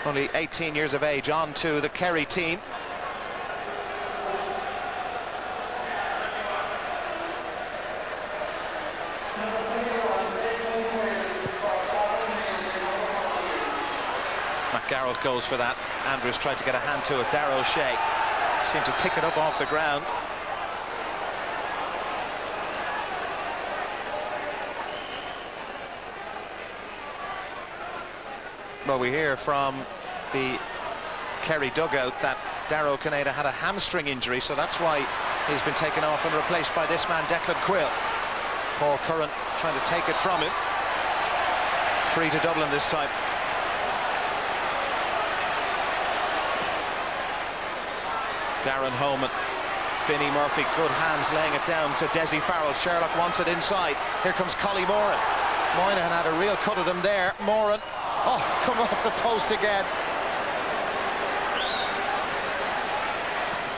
only 18 years of age, on to the Kerry team. McGarrald goes for that. Andrews tried to get a hand to it. Darragh O'Shea seemed to pick it up off the ground. Well, we hear from the Kerry dugout that Darragh Canada had a hamstring injury, so that's why he's been taken off and replaced by this man, Declan Quill. Paul Curran trying to take it from him. Free to Dublin this time. Darren Holman, Vinnie Murphy, good hands laying it down to Desi Farrell. Sherlock wants it inside. Here comes Collie Moran. Moynihan had a real cut at him there. Moran, oh, come off the post again.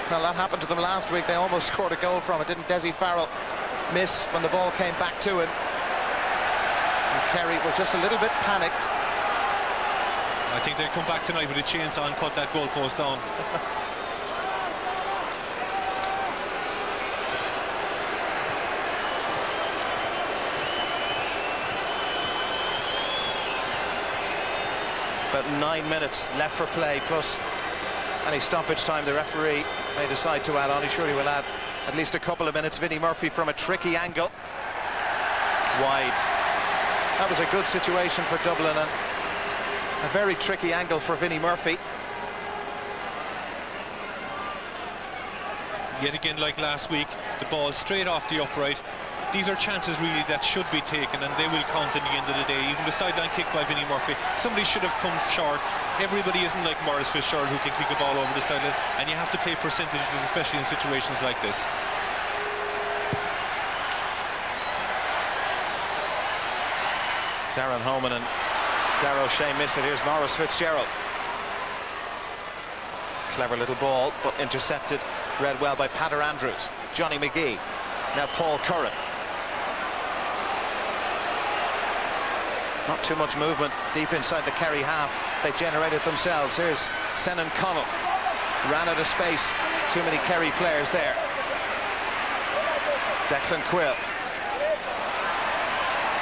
Well, that happened to them last week. They almost scored a goal from it. Didn't Desi Farrell miss when the ball came back to him? And Kerry were just a little bit panicked. I think they'll come back tonight with a chainsaw and cut that goalpost down. About 9 minutes left for play, plus any stoppage time the referee may decide to add on. He surely will add at least a couple of minutes. Vinnie Murphy from a tricky angle. Wide. That was a good situation for Dublin and a very tricky angle for Vinnie Murphy. Yet again, like last week, the ball straight off the upright. These are chances really that should be taken, and they will count in the end of the day. Even the sideline kick by Vinnie Murphy, somebody should have come short. Everybody isn't like Maurice Fitzgerald who can kick a ball over the sideline, and you have to play percentages, especially in situations like this. Darren Holman and Darragh O'Shea miss it. Here's Maurice Fitzgerald. Clever little ball, but intercepted, read well by Pater Andrews. Johnny McGee. Now Paul Curran. Not too much movement deep inside the Kerry half. They generated themselves. Here's Senan Connell. Ran out of space. Too many Kerry players there. Declan Quill.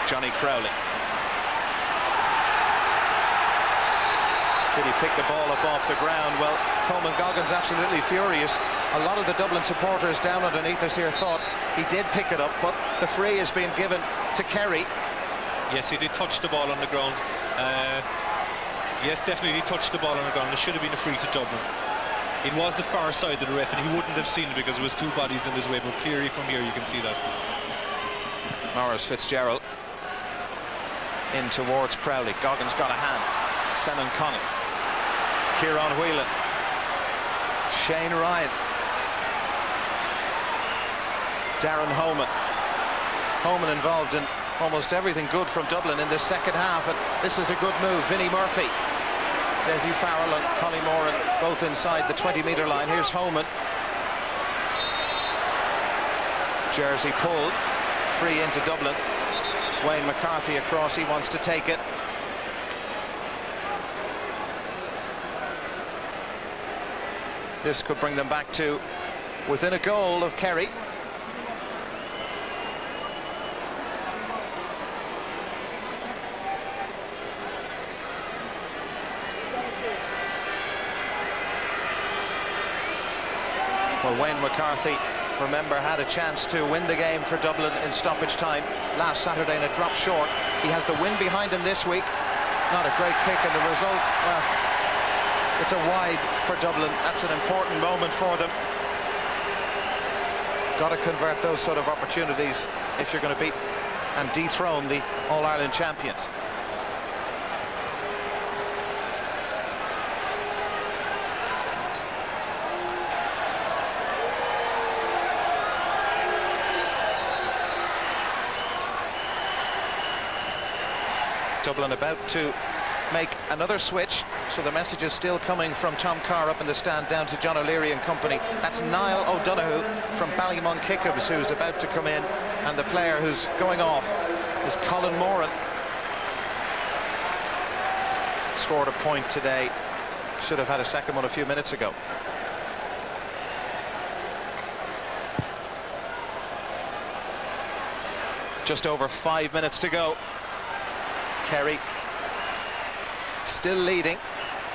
Johnny Crowley. Did he pick the ball up off the ground? Well, Coleman Goggins absolutely furious. A lot of the Dublin supporters down underneath us here thought he did pick it up, but the free has been given to Kerry. Yes, he did touch the ball on the ground. Yes, definitely he touched the ball on the ground. It should have been a free to Dublin. It was the far side of the ref, and he wouldn't have seen it because there was two bodies in his way, but clearly from here you can see that. Maurice Fitzgerald in towards Crowley. Goggins got a hand. Senan Connell. Kieran Whelan. Shane Ryan. Darren Holman. Holman involved in almost everything good from Dublin in the second half, and this is a good move. Vinnie Murphy. Desi Farrell and Collie Moran both inside the 20-metre line. Here's Holman. Jersey pulled. Free into Dublin. Wayne McCarthy across. He wants to take it. This could bring them back to within a goal of Kerry. Well, Wayne McCarthy, remember, had a chance to win the game for Dublin in stoppage time last Saturday, and it dropped short. He has the win behind him this week. Not a great kick, and the result, well, it's a wide for Dublin. That's an important moment for them. Got to convert those sort of opportunities if you're going to beat and dethrone the All-Ireland champions. Dublin about to make another switch, so the message is still coming from Tom Carr up in the stand down to John O'Leary and company. That's Niall O'Donoghue from Ballymun Kickabs who's about to come in, and the player who's going off is Colin Moran. Scored a point today, should have had a second one a few minutes ago. Just over 5 minutes to go. Kerry still leading,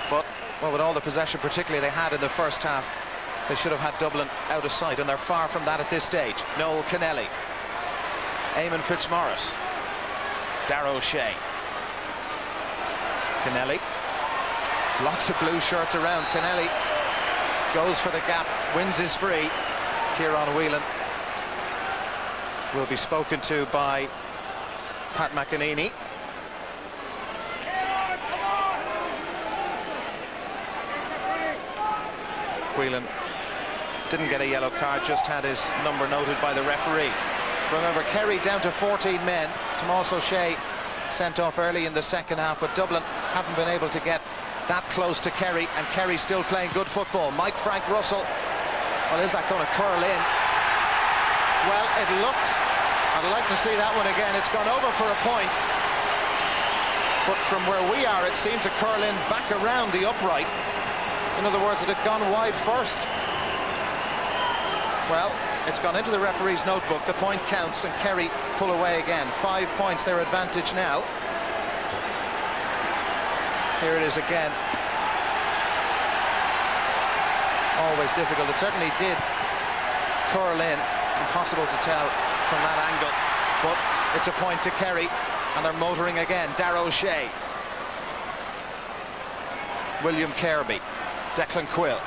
but well, with all the possession particularly they had in the first half, they should have had Dublin out of sight, and they're far from that at this stage. Noel Kennelly, Eamon Fitzmaurice, Darragh O'Shea. Kennelly Lots of blue shirts around. Kennelly goes for the gap, wins his free. Kieran Whelan will be spoken to by Pat McEnany. Whelan didn't get a yellow card, just had his number noted by the referee. Remember, Kerry down to 14 men. Tomás O'Shea sent off early in the second half, but Dublin haven't been able to get that close to Kerry, and Kerry still playing good football. Mike Frank Russell, well, is that going to curl in? Well, it looked, I'd like to see that one again. It's gone over for a point, but from where we are, it seemed to curl in back around the upright. In other words, it had gone wide first. Well, it's gone into the referee's notebook. The point counts, and Kerry pull away again. 5 points their advantage now. Here it is again. Always difficult. It certainly did curl in. Impossible to tell from that angle. But it's a point to Kerry, and they're motoring again. Darragh O'Shea, William Kirby, Declan Quill.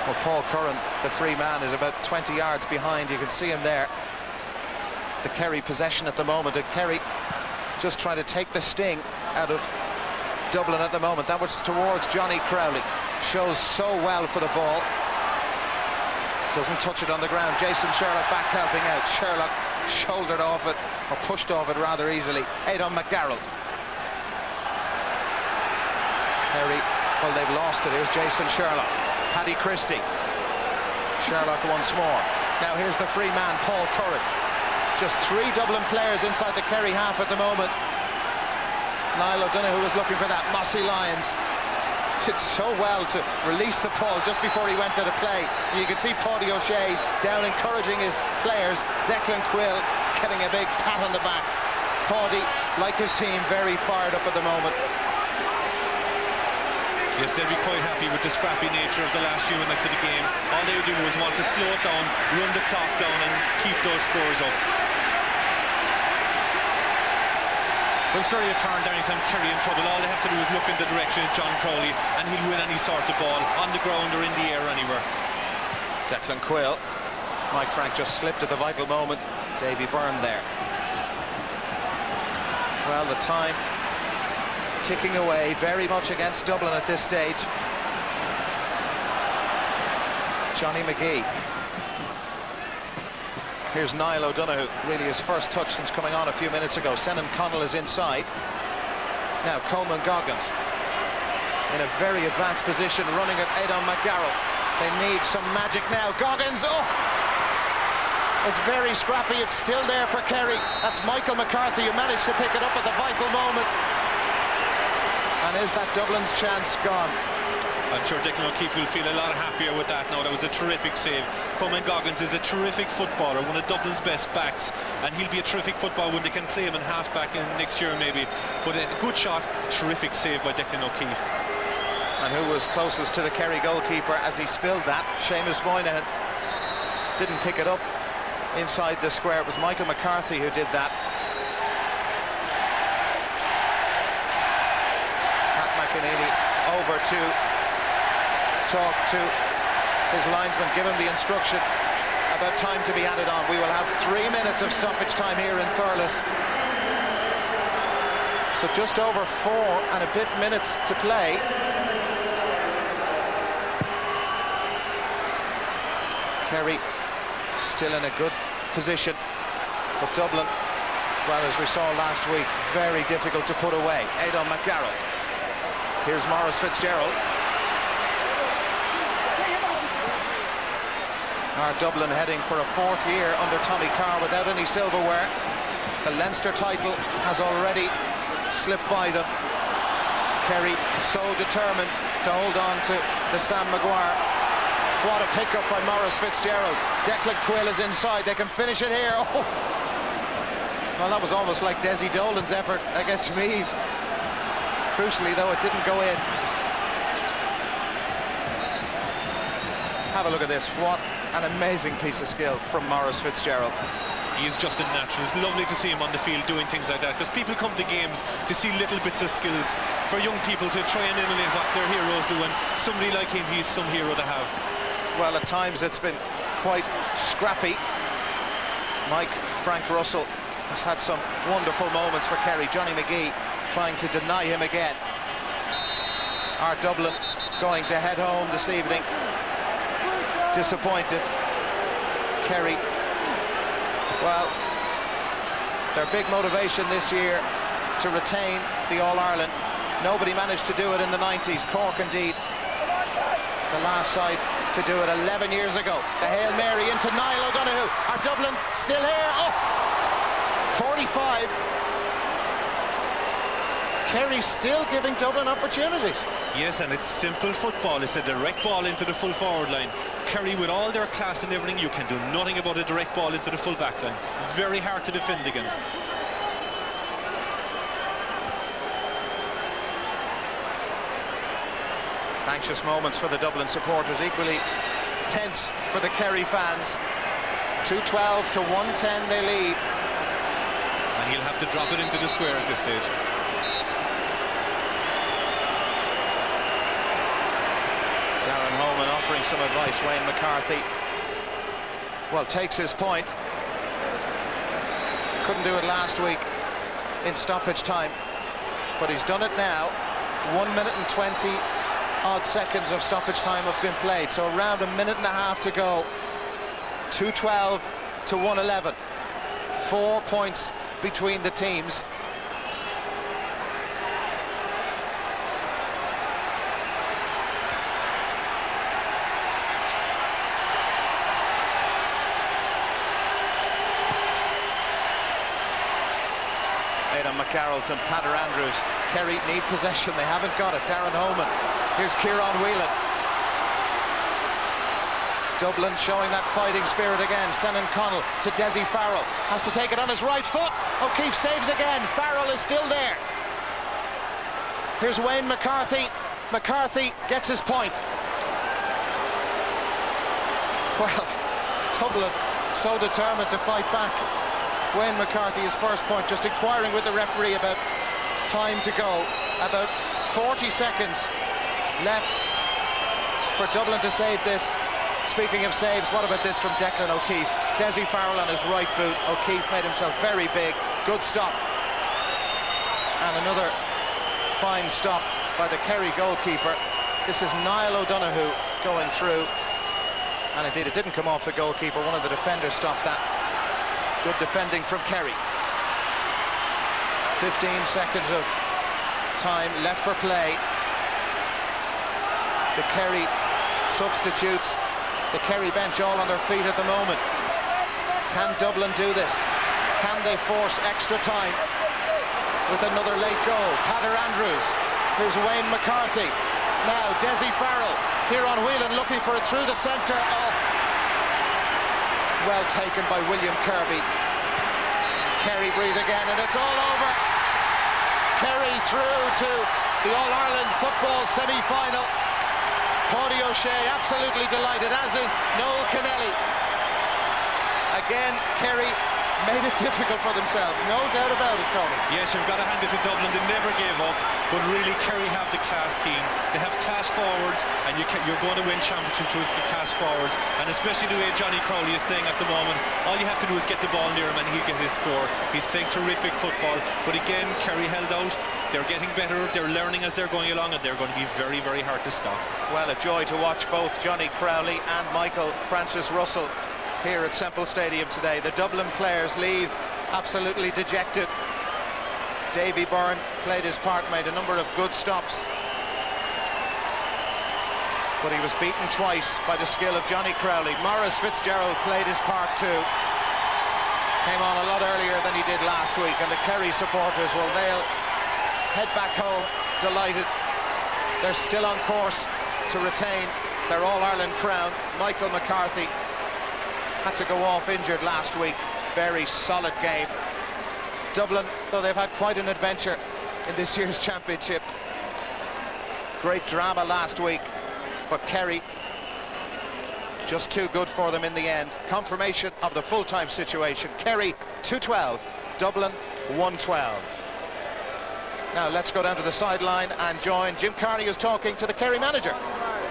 Well, Paul Curran, the free man, is about 20 yards behind. You can see him there. The Kerry possession at the moment, and Kerry just trying to take the sting out of Dublin at the moment. That was towards Johnny Crowley. Shows so well for the ball. Doesn't touch it on the ground. Jason Sherlock back helping out. Sherlock shouldered off it, or pushed off it rather easily. Aidan McGarrald. Kerry, well, they've lost it. Here's Jason Sherlock. Paddy Christie. Sherlock once more. Now here's the free man, Paul Curran. Just 3 Dublin players inside the Kerry half at the moment. Niall O'Donoghue was looking for that. Mossy Lyons did so well to release the ball just before he went to the play. You can see Paddy O'Shea down encouraging his players. Declan Quill getting a big pat on the back. Paddy, like his team, very fired up at the moment. Yes, they'll be quite happy with the scrappy nature of the last few minutes of the game. All they do is want to slow it down, run the clock down, and keep those scores up. Well, it's very apparent anytime Kerry in trouble. All they have to do is look in the direction of John Crowley, and he'll win any sort of ball, on the ground or in the air, anywhere. Declan Quill. Mike Frank just slipped at the vital moment. Davy Byrne there. Well, the time ticking away very much against Dublin at this stage. Johnny McGee. Here's Niall O'Donoghue, really his first touch since coming on a few minutes ago. Senan Connell is inside. Now Coleman Goggins in a very advanced position, running at Aidan McGarrell. They need some magic now. Goggins, oh! It's very scrappy, it's still there for Kerry. That's Michael McCarthy who managed to pick it up at the vital moment. And is that Dublin's chance gone? I'm sure Declan O'Keefe will feel a lot happier with that now. That was a terrific save. Coleman Goggins is a terrific footballer, one of Dublin's best backs, and he'll be a terrific footballer when they can play him in half-back in next year maybe. But a good shot, terrific save by Declan O'Keefe. And who was closest to the Kerry goalkeeper as he spilled that? Seamus Moynihan didn't pick it up inside the square. It was Michael McCarthy who did that. Pat McEnany over to talk to his linesman, give him the instruction about time to be added on. We will have 3 minutes of stoppage time here in Thurles. So just over 4 and a bit minutes to play. Kerry still in a good position, but Dublin, well, as we saw last week, very difficult to put away. Aidan McGarrell. Here's Maurice Fitzgerald. Our Dublin heading for a 4th year under Tommy Carr without any silverware. The Leinster title has already slipped by them. Kerry so determined to hold on to the Sam Maguire. What a pickup by Maurice Fitzgerald. Declan Quill is inside. They can finish it here. Oh. Well, that was almost like Desi Dolan's effort against Meath. Crucially, though, it didn't go in. Have a look at this. What an amazing piece of skill from Maurice Fitzgerald. He is just a natural. It's lovely to see him on the field doing things like that, because people come to games to see little bits of skills. For young people to try and emulate what their heroes do, and somebody like him, he's some hero to have. Well, at times it's been quite scrappy. Frank Russell has had some wonderful moments for Kerry. Johnny McGee trying to deny him again. Are Dublin going to head home this evening disappointed? Kerry, well, their big motivation this year to retain the All-Ireland. Nobody managed to do it in the 90s. Cork, indeed, the last side to do it 11 years ago. The Hail Mary into Niall O'Donoghue. Are Dublin still here? Oh, 45. Kerry still giving Dublin opportunities. Yes, and it's simple football. It's a direct ball into the full forward line. Kerry, with all their class and everything, you can do nothing about a direct ball into the full back line. Very hard to defend against. Anxious moments for the Dublin supporters, equally tense for the Kerry fans. 2-12 to 1-10 they lead. And he'll have to drop it into the square at this stage. Darren Holman offering some advice. Wayne McCarthy, well, takes his point. Couldn't do it last week in stoppage time, but he's done it now. 1 minute and 20 odd seconds of stoppage time have been played, so around a minute and a half to go. 2-12 to 1-11. 4 points between the teams. Aidan McCarrollton, Patter Andrews. Kerry need possession, they haven't got it. Darren Holman. Here's Kieran Whelan. Dublin showing that fighting spirit again. Senan Connell to Desi Farrell. Has to take it on his right foot. O'Keefe saves again. Farrell is still there. Here's Wayne McCarthy. McCarthy gets his point. Well, Dublin so determined to fight back. Wayne McCarthy, his first point, just inquiring with the referee about time to go. About 40 seconds left for Dublin to save this. Speaking of saves, what about this from Declan O'Keefe? Desi Farrell on his right boot. O'Keefe made himself very big. Good stop. And another fine stop by the Kerry goalkeeper. This is Niall O'Donoghue going through. And indeed, it didn't come off the goalkeeper. One of the defenders stopped that. Good defending from Kerry. 15 seconds of time left for play. The Kerry substitutes. The Kerry bench all on their feet at the moment. Can Dublin do this? Can they force extra time with another late goal? Patter Andrews. Here's Wayne McCarthy. Now Desi Farrell. Kieran Whelan looking for it through the centre. Oh. Well taken by William Kirby. Kerry breathe again, and it's all over. Kerry through to the All-Ireland football semi-final. Paddy O'Shea absolutely delighted, as is Noel Kennelly. Again, Kerry made it difficult for themselves, no doubt about it, Tony. Yes, you've got to hand it to Dublin. They never gave up, but really Kerry have the class team. They have class forwards, and you're going to win championships with the class forwards, and especially the way Johnny Crowley is playing at the moment. All you have to do is get the ball near him and he'll get his score. He's playing terrific football, but again, Kerry held out. They're getting better, they're learning as they're going along, and they're going to be very, very hard to stop. Well, a joy to watch both Johnny Crowley and Michael Francis Russell here at Semple Stadium today. The Dublin players leave absolutely dejected. Davy Byrne played his part, made a number of good stops, but he was beaten twice by the skill of Johnny Crowley. Maurice Fitzgerald played his part too. Came on a lot earlier than he did last week, and the Kerry supporters, well, they'll head back home delighted. They're still on course to retain their All-Ireland crown. Michael McCarthy had to go off injured last week. Very solid game. Dublin, though they've had quite an adventure in this year's championship. Great drama last week, but Kerry just too good for them in the end. Confirmation of the full-time situation. Kerry 2-12, Dublin 1-12. Now let's go down to the sideline and join Jim Carney, who's talking to the Kerry manager.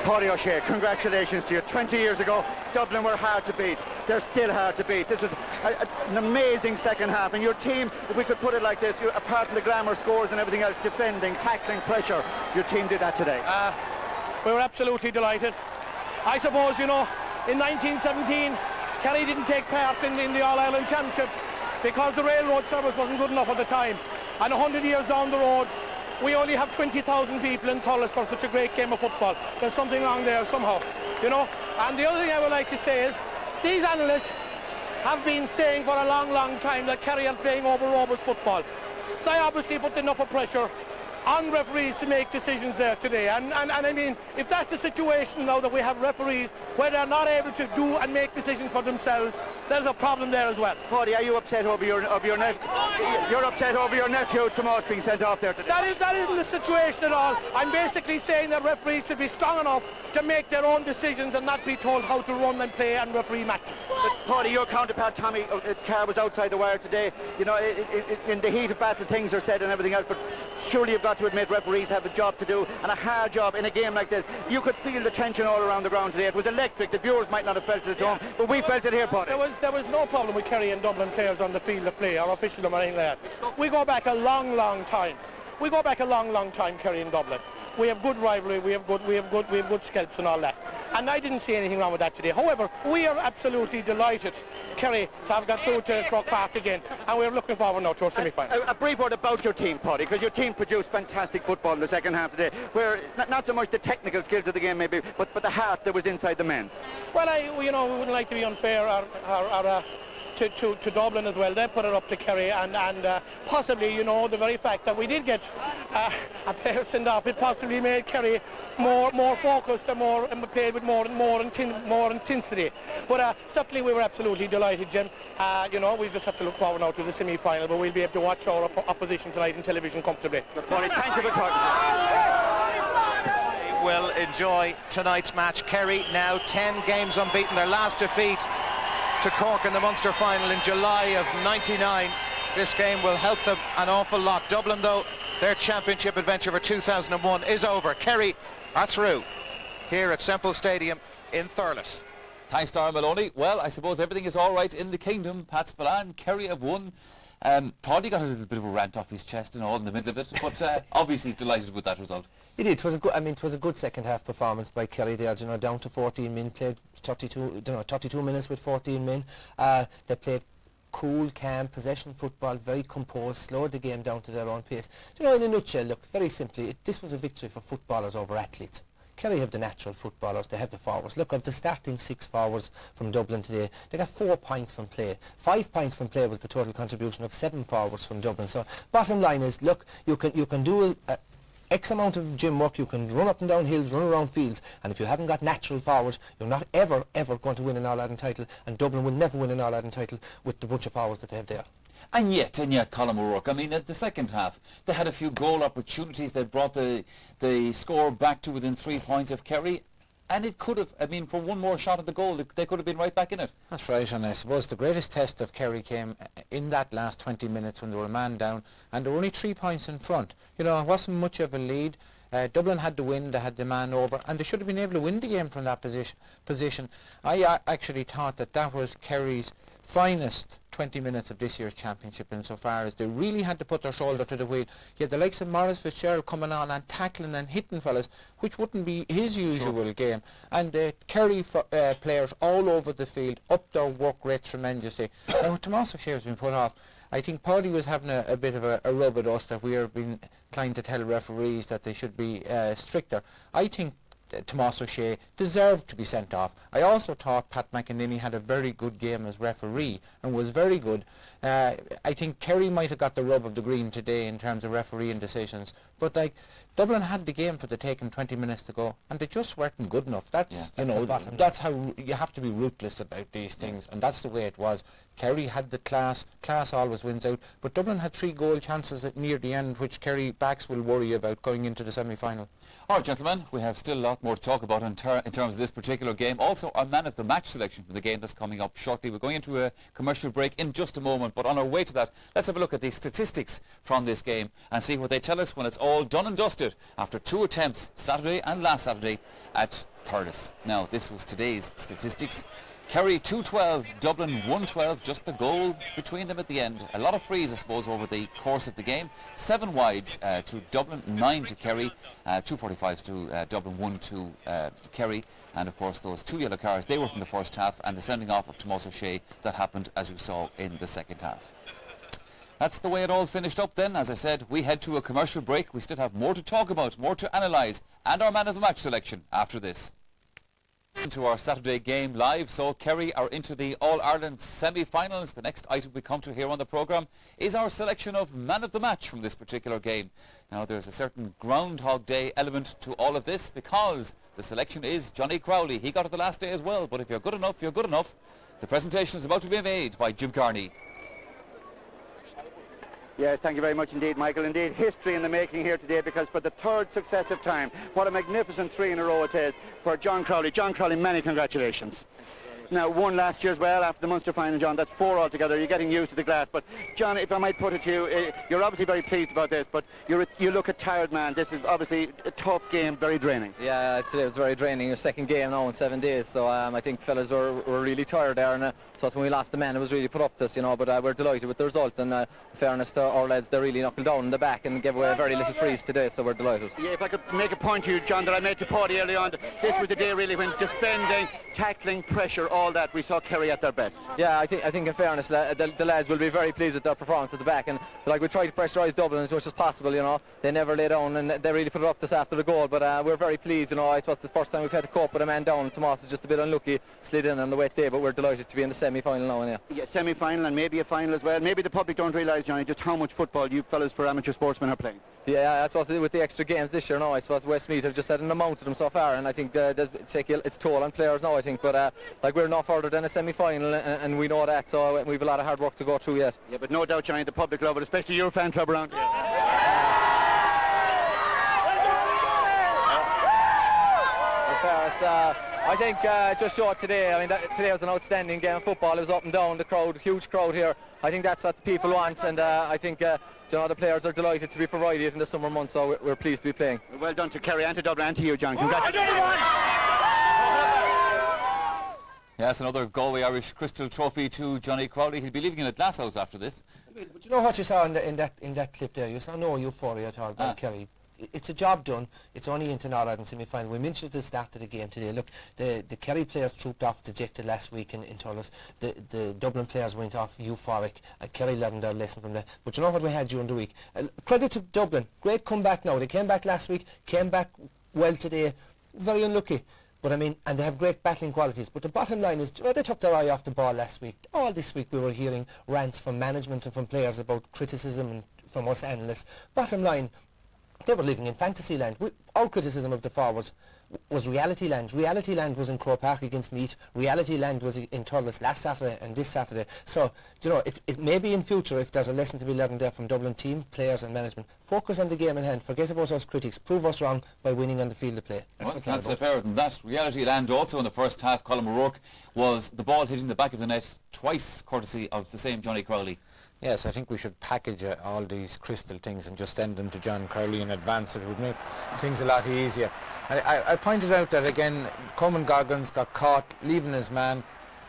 Paddy O'Shea, congratulations to you. 20 years ago, Dublin were hard to beat. They're still hard to beat. This was an amazing second half, and your team, if we could put it like this, apart from the glamour scores and everything else, defending, tackling, pressure, your team did that today. We were absolutely delighted. I suppose, you know, in 1917, Kerry didn't take part in the All-Ireland Championship because the railroad service wasn't good enough at the time. And 100 years down the road, we only have 20,000 people in Thurles for such a great game of football. There's something wrong there somehow, you know. And the other thing I would like to say is, these analysts have been saying for a long, long time that Kerry are playing over robust football. They obviously put enough of pressure on referees to make decisions there today. And I mean, if that's the situation now that we have referees where they're not able to do and make decisions for themselves, there's a problem there as well. Paddy, are you upset over your nephew? You're upset over your nephew Tomas being sent off there today? That isn't the situation at all. I'm basically saying that referees should be strong enough to make their own decisions and not be told how to run and play and referee matches. But Paddy, your counterpart Tommy Carr was outside the wire today. You know, in the heat of battle things are said and everything else, but surely you've got to admit referees have a job to do, and a hard job in a game like this. You could feel the tension all around the ground today. It was electric. The viewers might not have felt it at home, but we felt it here, Paddy. There was no problem with Kerry and Dublin players on the field of play or officialdom or anything like that. We go back a long, long time. We go back a long, long time, Kerry and Dublin. We have good rivalry, we have good scalps and all that. And I didn't see anything wrong with that today. However, we are absolutely delighted, Kerry, to have got through to Croke Park again, and we're looking forward now to our semi-final. A brief word about your team, Paddy, because your team produced fantastic football in the second half today, where not so much the technical skills of the game maybe, but the heart that was inside the men. Well, we wouldn't like to be unfair or to Dublin as well. They put it up to Kerry, and possibly, you know, the very fact that we did get a player sent off, it possibly made Kerry more focused and played with more intensity. But certainly we were absolutely delighted, Jim. You know, we just have to look forward now to the semi-final, but we'll be able to watch our opposition tonight on television comfortably. Paddy, thank you for talking to me. Will enjoy tonight's match. Kerry now 10 games unbeaten. Their last defeat to Cork in the Munster final in July of '99. This game will help them an awful lot. Dublin, though, their championship adventure for 2001 is over. Kerry are through here at Semple Stadium in Thurles. Thanks, Darren Maloney. Well, I suppose everything is all right in the kingdom. Pat Spillane, Kerry have won. Paddy got a little bit of a rant off his chest and all in the middle of it, but obviously he's delighted with that result. It did. It was a good. I mean, it was a good second half performance by Kerry there. You know, down to 14 men, played 32 minutes with 14 men. They played cool, calm, possession football, very composed, slowed the game down to their own pace. You know, in a nutshell, look, very simply, this was a victory for footballers over athletes. Kerry have the natural footballers, they have the forwards. Look, of the starting 6 forwards from Dublin today, they got 4 points from play. 5 points from play was the total contribution of 7 forwards from Dublin. So, bottom line is, look, you can do X amount of gym work, you can run up and down hills, run around fields, and if you haven't got natural forwards, you're not ever going to win an All-Ireland title, and Dublin will never win an All-Ireland title with the bunch of forwards that they have there. And yet, Colin O'Rourke, I mean, at the second half, they had a few goal opportunities. They brought the score back to within 3 points of Kerry, and it could have, I mean, for one more shot at the goal, they could have been right back in it. That's right, and I suppose the greatest test of Kerry came in that last 20 minutes when they were a man down, and they were only 3 points in front. You know, it wasn't much of a lead. Dublin had the win, they had the man over, and they should have been able to win the game from that position. I actually thought that was Kerry's finest 20 minutes of this year's championship, insofar as they really had to put their shoulder to the wheel. You had the likes of Maurice Fitzgerald coming on and tackling and hitting fellas, which wouldn't be his usual game. And Kerry players all over the field, up their work rate tremendously. Now, Tomas O'Shea has been put off. I think Paddy was having a bit of a rub at us that we are being inclined to tell referees that they should be stricter. I think Tomas O'Shea deserved to be sent off. I also thought Pat McEnany had a very good game as referee and was very good. I think Kerry might have got the rub of the green today in terms of refereeing decisions, but like Dublin had the game for the taking 20 minutes to go, and they just weren't good enough. That's, Yeah, you know, that's the bottom that's how you have to be ruthless about these things, and that's the way it was. Kerry had the class always wins out, but Dublin had 3 goal chances at near the end, which Kerry backs will worry about going into the semi-final. All right, gentlemen, we have still a lot more to talk about in terms of this particular game. Also, our man of the match selection for the game that's coming up shortly. We're going into a commercial break in just a moment, but on our way to that, let's have a look at the statistics from this game and see what they tell us when it's all done and dusted after 2 attempts, Saturday and last Saturday, at Thurles. Now, this was today's statistics. Kerry 2-12, Dublin 1-12, just the goal between them at the end. A lot of frees, I suppose, over the course of the game. 7 wides to Dublin, 9 to Kerry, 2 45s to Dublin, 1 to Kerry. And of course those 2 yellow cards, they were from the first half, and the sending off of Tomás O'Shea that happened, as you saw, in the second half. That's the way it all finished up then. As I said, we head to a commercial break. We still have more to talk about, more to analyse, and our man of the match selection after this. Into our Saturday game live, so Kerry are into the All-Ireland semi-finals. The next item we come to here on the programme is our selection of man of the match from this particular game. Now there's a certain Groundhog Day element to all of this because the selection is Johnny Crowley. He got it the last day as well, but if you're good enough, you're good enough. The presentation is about to be made by Jim Carney. Yes, thank you very much indeed, Michael. Indeed, history in the making here today, because for the 3rd successive time, what a magnificent 3 in a row it is for John Crowley. John Crowley, many congratulations. Now, 1 last year as well after the Munster final, John. That's 4 altogether. You're getting used to the glass. But, John, if I might put it to you, you're obviously very pleased about this, but you look a tired man. This is obviously a tough game, very draining. Yeah, today was very draining. Your second game now in 7 days, so I think fellas were really tired there, and so when we lost the man, it was really put up to us, you know, but we're delighted with the result, and in fairness to our lads, they really knuckled down in the back and gave away very little frees today, so we're delighted. Yeah, if I could make a point to you, John, that I made to Paddy early on, this was the day really when defending, tackling, pressure, all that, we saw Kerry at their best. Yeah, I think in fairness, the lads will be very pleased with their performance at the back, and like we tried to pressurise Dublin as much as possible, you know, they never lay down, and they really put it up to us after the goal, but we're very pleased, you know. I suppose it's the first time we've had to cope with a man down. Tomás was just a bit unlucky, slid in on the wet day, but we're delighted to be in the semi-final now, yeah. Yeah, semi-final and maybe a final as well. Maybe the public don't realise, Johnny, just how much football you fellas for amateur sportsmen are playing. Yeah, I suppose with the extra games this year now, I suppose Westmeath have just had an amount of them so far, and I think it's toll on players now, I think, but like we're no further than a semi-final, and we know that, so we've a lot of hard work to go through yet. Yeah, but no doubt, Johnny, the public love it, especially your fan club around here. I think just short today. I mean, today was an outstanding game of football. It was up and down. The crowd, huge crowd here. I think that's what the people want, and I think you know, the players are delighted to be provided in the summer months. So we're pleased to be playing. Well done to Kerry and to Dublin and to you, John. Congratulations. Yes, another Galway Irish Crystal Trophy to Johnny Crowley. He'll be leaving in a glass house after this. But you know what you saw in that clip there? You saw no euphoria at all by Kerry. It's a job done. It's only into an All-Ireland semi-final. We mentioned at the start of the game today. Look, the Kerry players trooped off dejected last week in Thurles. The Dublin players went off euphoric. Kerry learned their lesson from that. But you know what we had during the week? Credit to Dublin. Great comeback now. They came back last week, came back well today. Very unlucky. But I mean, and they have great battling qualities. But the bottom line is, you know, they took their eye off the ball last week. All this week we were hearing rants from management and from players about criticism and from us analysts. Bottom line, they were living in fantasy land. Our criticism of the forwards was reality land. Reality land was in Croke Park against Meath. Reality land was in Thurles last Saturday and this Saturday. So, you know, it may be in future, if there's a lesson to be learned there from Dublin team, players and management. Focus on the game in hand. Forget about us critics. Prove us wrong by winning on the field of play. That's fairer than that. Reality land also in the first half, Colin O'Rourke, was the ball hitting the back of the net twice, courtesy of the same Johnny Crowley. Yes, I think we should package all these crystal things and just send them to John Crowley in advance. It would make things a lot easier. I pointed out that again, Coleman Goggins got caught leaving his man,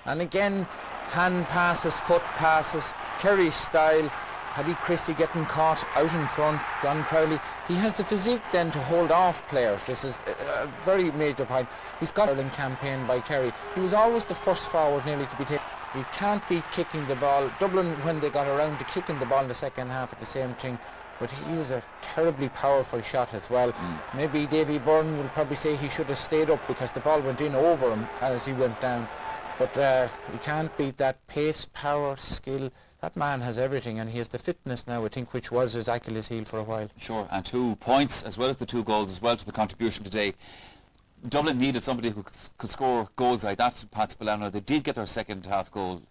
and again, hand passes, foot passes, Kerry's style. Paddy Christie getting caught out in front, John Crowley. He has the physique then to hold off players. This is a very major point. He's got a Ireland campaign by Kerry. He was always the first forward nearly to be taken. He can't be kicking the ball. Dublin, when they got around to kicking the ball in the second half, at the same thing, but he is a terribly powerful shot as well. Maybe Davy Byrne will probably say he should have stayed up because the ball went in over him as he went down. But you can't beat that pace, power, skill. That man has everything, and he has the fitness now, I think, which was his Achilles heel for a while. Sure, and 2 points as well as the 2 goals as well to the contribution today. Dublin needed somebody who could score goals like that, Pat Spillane. They did get their second half goal.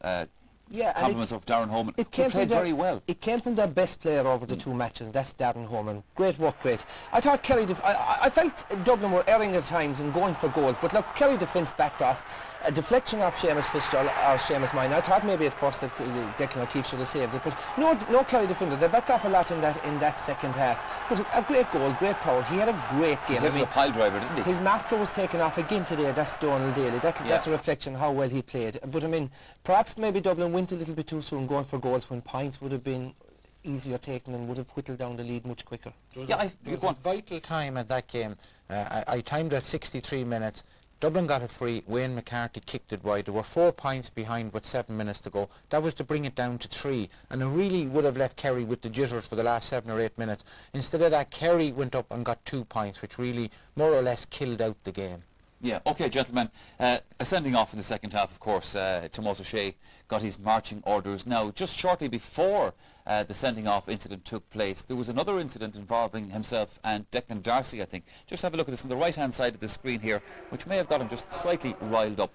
Yeah, compliments of Darren Holman, who came played very well. It came from their best player over the 2 matches, and that's Darren Holman. Great work, great. I thought Kerry, I felt Dublin were erring at times and going for goals, but look, Kerry defence backed off. A deflection off Seamus Fitzgerald or Seamus Mine. I thought maybe at first that Declan O'Keefe should have saved it, but no Kerry defender. They backed off a lot in that second half. But a great goal, great power. He had a great game. He was a pile driver, didn't he? His marker was taken off again today. That's Donald Daly. That's a reflection of how well he played. But I mean, perhaps maybe Dublin went a little bit too soon going for goals when points would have been easier taken and would have whittled down the lead much quicker. There was a vital time at that game. I timed at 63 minutes. Dublin got it free. Wayne McCarthy kicked it wide. There were 4 points behind with 7 minutes to go. That was to bring it down to 3, and it really would have left Kerry with the jitters for the last 7 or 8 minutes. Instead of that, Kerry went up and got 2 points, which really more or less killed out the game. Yeah, OK, gentlemen. A sending off in the second half, of course. Tomás O'Shea got his marching orders. Now, just shortly before the sending off incident took place, there was another incident involving himself and Declan Darcy, I think. Just have a look at this on the right-hand side of the screen here, which may have got him just slightly riled up.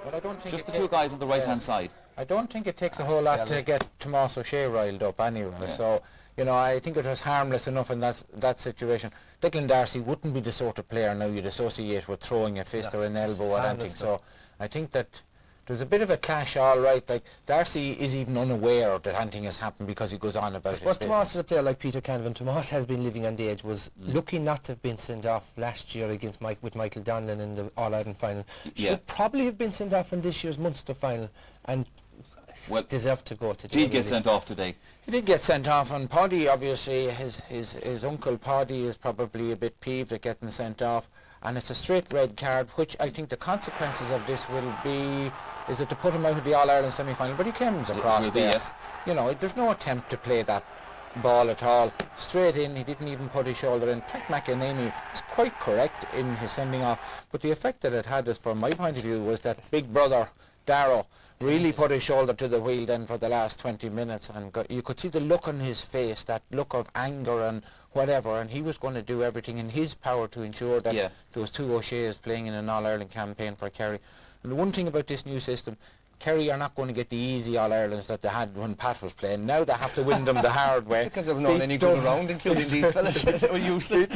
Well, I don't think just the 2 guys on the right-hand side. I don't think it takes a whole lot to get Tomás O'Shea riled up anyway. Yeah. So, you know, I think it was harmless enough in that situation. Declan Darcy wouldn't be the sort of player now you'd associate with throwing a fist or an elbow or anything. So I think that there's a bit of a clash, all right. Like, Darcy is even unaware that anything has happened because he goes on about his business. Tomás is a player like Peter Canavan. Tomás has been living on the edge, was lucky not to have been sent off last year against with Michael Donlan in the All-Ireland final. Should probably have been sent off in this year's Munster final, and deserved to go today. Did get sent off today. He did get sent off, and Paddy, obviously, his uncle Paddy is probably a bit peeved at getting sent off, and it's a straight red card, which I think the consequences of this will be, is it to put him out of the All-Ireland semi-final, but he comes across there. Yes. You know, there's no attempt to play that ball at all. Straight in, he didn't even put his shoulder in. Pat McEnany was quite correct in his sending off, but the effect that it had, from my point of view, was that big brother, Darrow, really put his shoulder to the wheel then for the last 20 minutes, and you could see the look on his face, that look of anger and whatever, and he was going to do everything in his power to ensure that those 2 O'Sheas playing in an All-Ireland campaign for Kerry. And the one thing about this new system, Kerry are not going to get the easy All-Irelands that they had when Pat was playing. Now they have to win them the hard way. Because they've known any good around, including these fellas that were useless.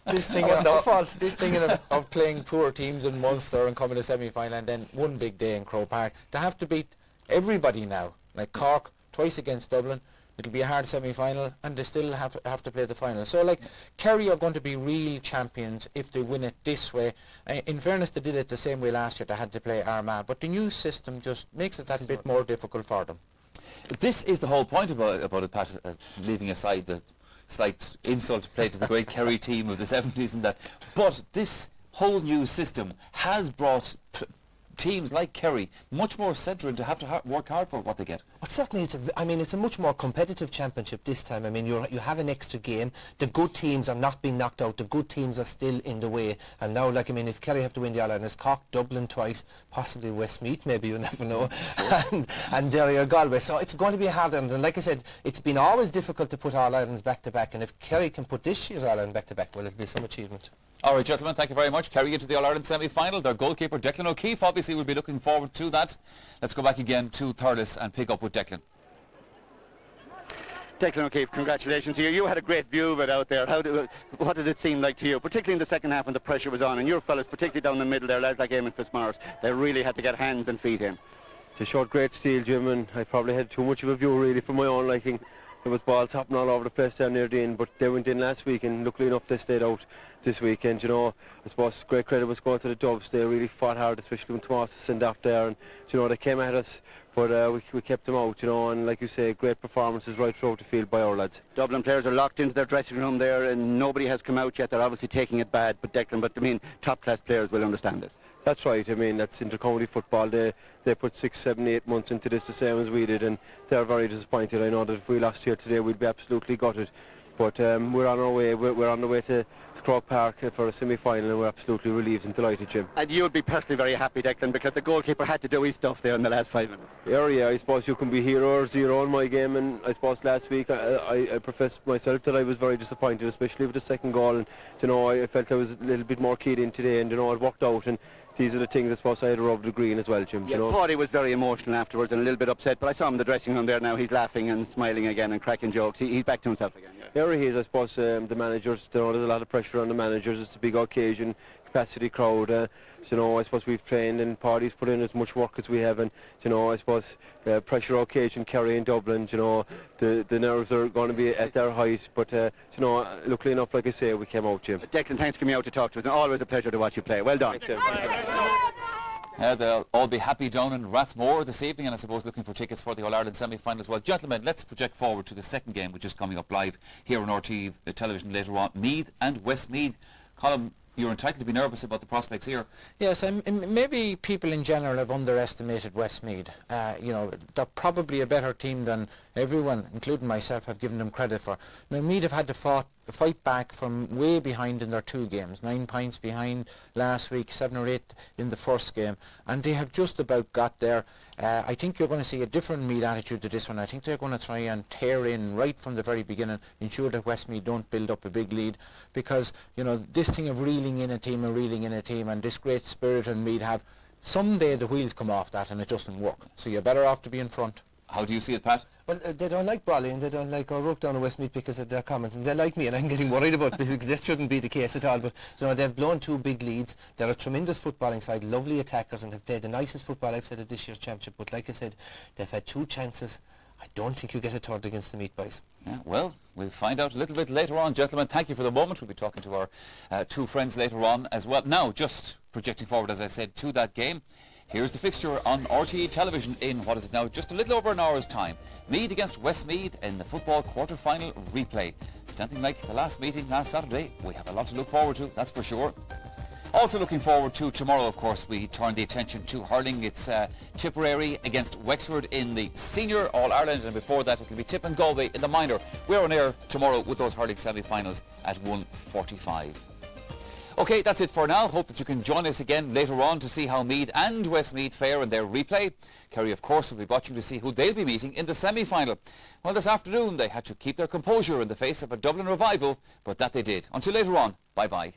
This thing of playing poor teams in Munster and coming to semi-final and then one big day in Croke Park. They have to beat everybody now. Like Cork, twice against Dublin. It'll be a hard semi-final, and they still have to play the final. So, like, Kerry are going to be real champions if they win it this way. In fairness, they did it the same way last year. They had to play Armagh, but the new system just makes it that bit more difficult for them. This is the whole point about it, Pat, leaving aside the slight insult played to the great Kerry team of the 70s and that. But this whole new system has brought teams like Kerry much more central to have to work hard for what they get. Well, certainly, it's a much more competitive championship this time. I mean, you have an extra game. The good teams are not being knocked out. The good teams are still in the way. And now, like, I mean, if Kerry have to win the All-Ireland, it's Cork, Dublin twice, possibly Westmeath, maybe, you never know, and Derry or Galway. So it's going to be hard. And like I said, it's been always difficult to put All-Irelands back-to-back. And if Kerry can put this year's All-Ireland back-to-back, well, it'll be some achievement. All right, gentlemen, thank you very much. Kerry into the All-Ireland semi-final. Their goalkeeper, Declan O'Keefe, obviously will be looking forward to that. Let's go back again to Thurles and pick up with Declan. Declan O'Keefe, congratulations to you. You had a great view of it out there. What did it seem like to you, particularly in the second half when the pressure was on, and your fellas, particularly down the middle there, lads like Eamon Fitzmaurice, they really had to get hands and feet in. They showed great steel, Jim, and I probably had too much of a view really for my own liking. There was balls hopping all over the place down near the end, but they went in last week, and luckily enough they stayed out this weekend. You know, I suppose great credit was going to the Dubs. They really fought hard, especially when Tomás was sent off there, and you know, they came at us, but we kept them out, you know, and like you say, great performances right throughout the field by our lads. Dublin players are locked into their dressing room there, and nobody has come out yet. They're obviously taking it bad, but Declan, I mean, top class players will understand this. That's right. I mean, that's inter-county football. They put 6, 7, 8 months into this the same as we did, and they're very disappointed. I know that if we lost here today, we'd be absolutely gutted. But we're on our way. We're on the way to Croke Park for a semi-final, and we're absolutely relieved and delighted, Jim. And you'll be personally very happy, Declan, because the goalkeeper had to do his stuff there in the last 5 minutes. Yeah, I suppose you can be hero or zero in my game, and I suppose last week I professed myself that I was very disappointed, especially with the second goal, and I felt I was a little bit more keyed in today, and it worked out, and these are the things I suppose I had to rub the green as well, Jim. Yeah, Paddy was very emotional afterwards and a little bit upset, but I saw him in the dressing room there now. He's laughing and smiling again and cracking jokes. He's back to himself again. Yeah, he is. I suppose the managers, there's a lot of pressure on the managers. It's a big occasion, capacity crowd. I suppose we've trained and Paddy's put in as much work as we have, and I suppose pressure occasion, Kerry in Dublin. The nerves are going to be at their height, but luckily enough, like I say, we came out, Jim. Declan, thanks for coming out to talk to us. And always a pleasure to watch you play. Well done. They'll all be happy down in Rathmore this evening, and I suppose looking for tickets for the All-Ireland semi-final as well. Gentlemen, let's project forward to the second game, which is coming up live here on RT television later on. Meath and Westmeath. Colin, you're entitled to be nervous about the prospects here. Yes, maybe people in general have underestimated Westmeath. They're probably a better team than everyone, including myself, have given them credit for. Now, Meath have had to fight back from way behind in their 2 games, 9 points behind last week, 7 or 8 in the first game, and they have just about got there. I think you're going to see a different Meath attitude to this one. I think they're going to try and tear in right from the very beginning, ensure that Westmeath don't build up a big lead, because this thing of reeling in a team and this great spirit in Meath have, someday the wheels come off that and it doesn't work. So you're better off to be in front. How do you see it, Pat? Well, they don't like Brawley and they don't like O'Rourke down in Westmeath because of their comments, and they like me, and I'm getting worried about this because this shouldn't be the case at all. But they've blown 2 big leads. They're a tremendous footballing side, lovely attackers, and have played the nicest football I've said at this year's championship. But like I said, they've had 2 chances. I don't think you get a third against the Meath boys. Yeah, well, we'll find out a little bit later on. Gentlemen, thank you for the moment. We'll be talking to our 2 friends later on as well. Now, just projecting forward, as I said, to that game. Here's the fixture on RTE television in, what is it now, just a little over an hour's time. Meath against Westmeath in the football quarter-final replay. Something like the last meeting last Saturday. We have a lot to look forward to, that's for sure. Also looking forward to tomorrow, of course, we turn the attention to hurling. It's Tipperary against Wexford in the Senior All-Ireland, and before that it'll be Tip and Galway in the Minor. We're on air tomorrow with those hurling semi-finals at 1:45. OK, that's it for now. Hope that you can join us again later on to see how Meath and Westmeath fare in their replay. Kerry, of course, will be watching to see who they'll be meeting in the semi-final. Well, this afternoon they had to keep their composure in the face of a Dublin revival, but that they did. Until later on, bye-bye.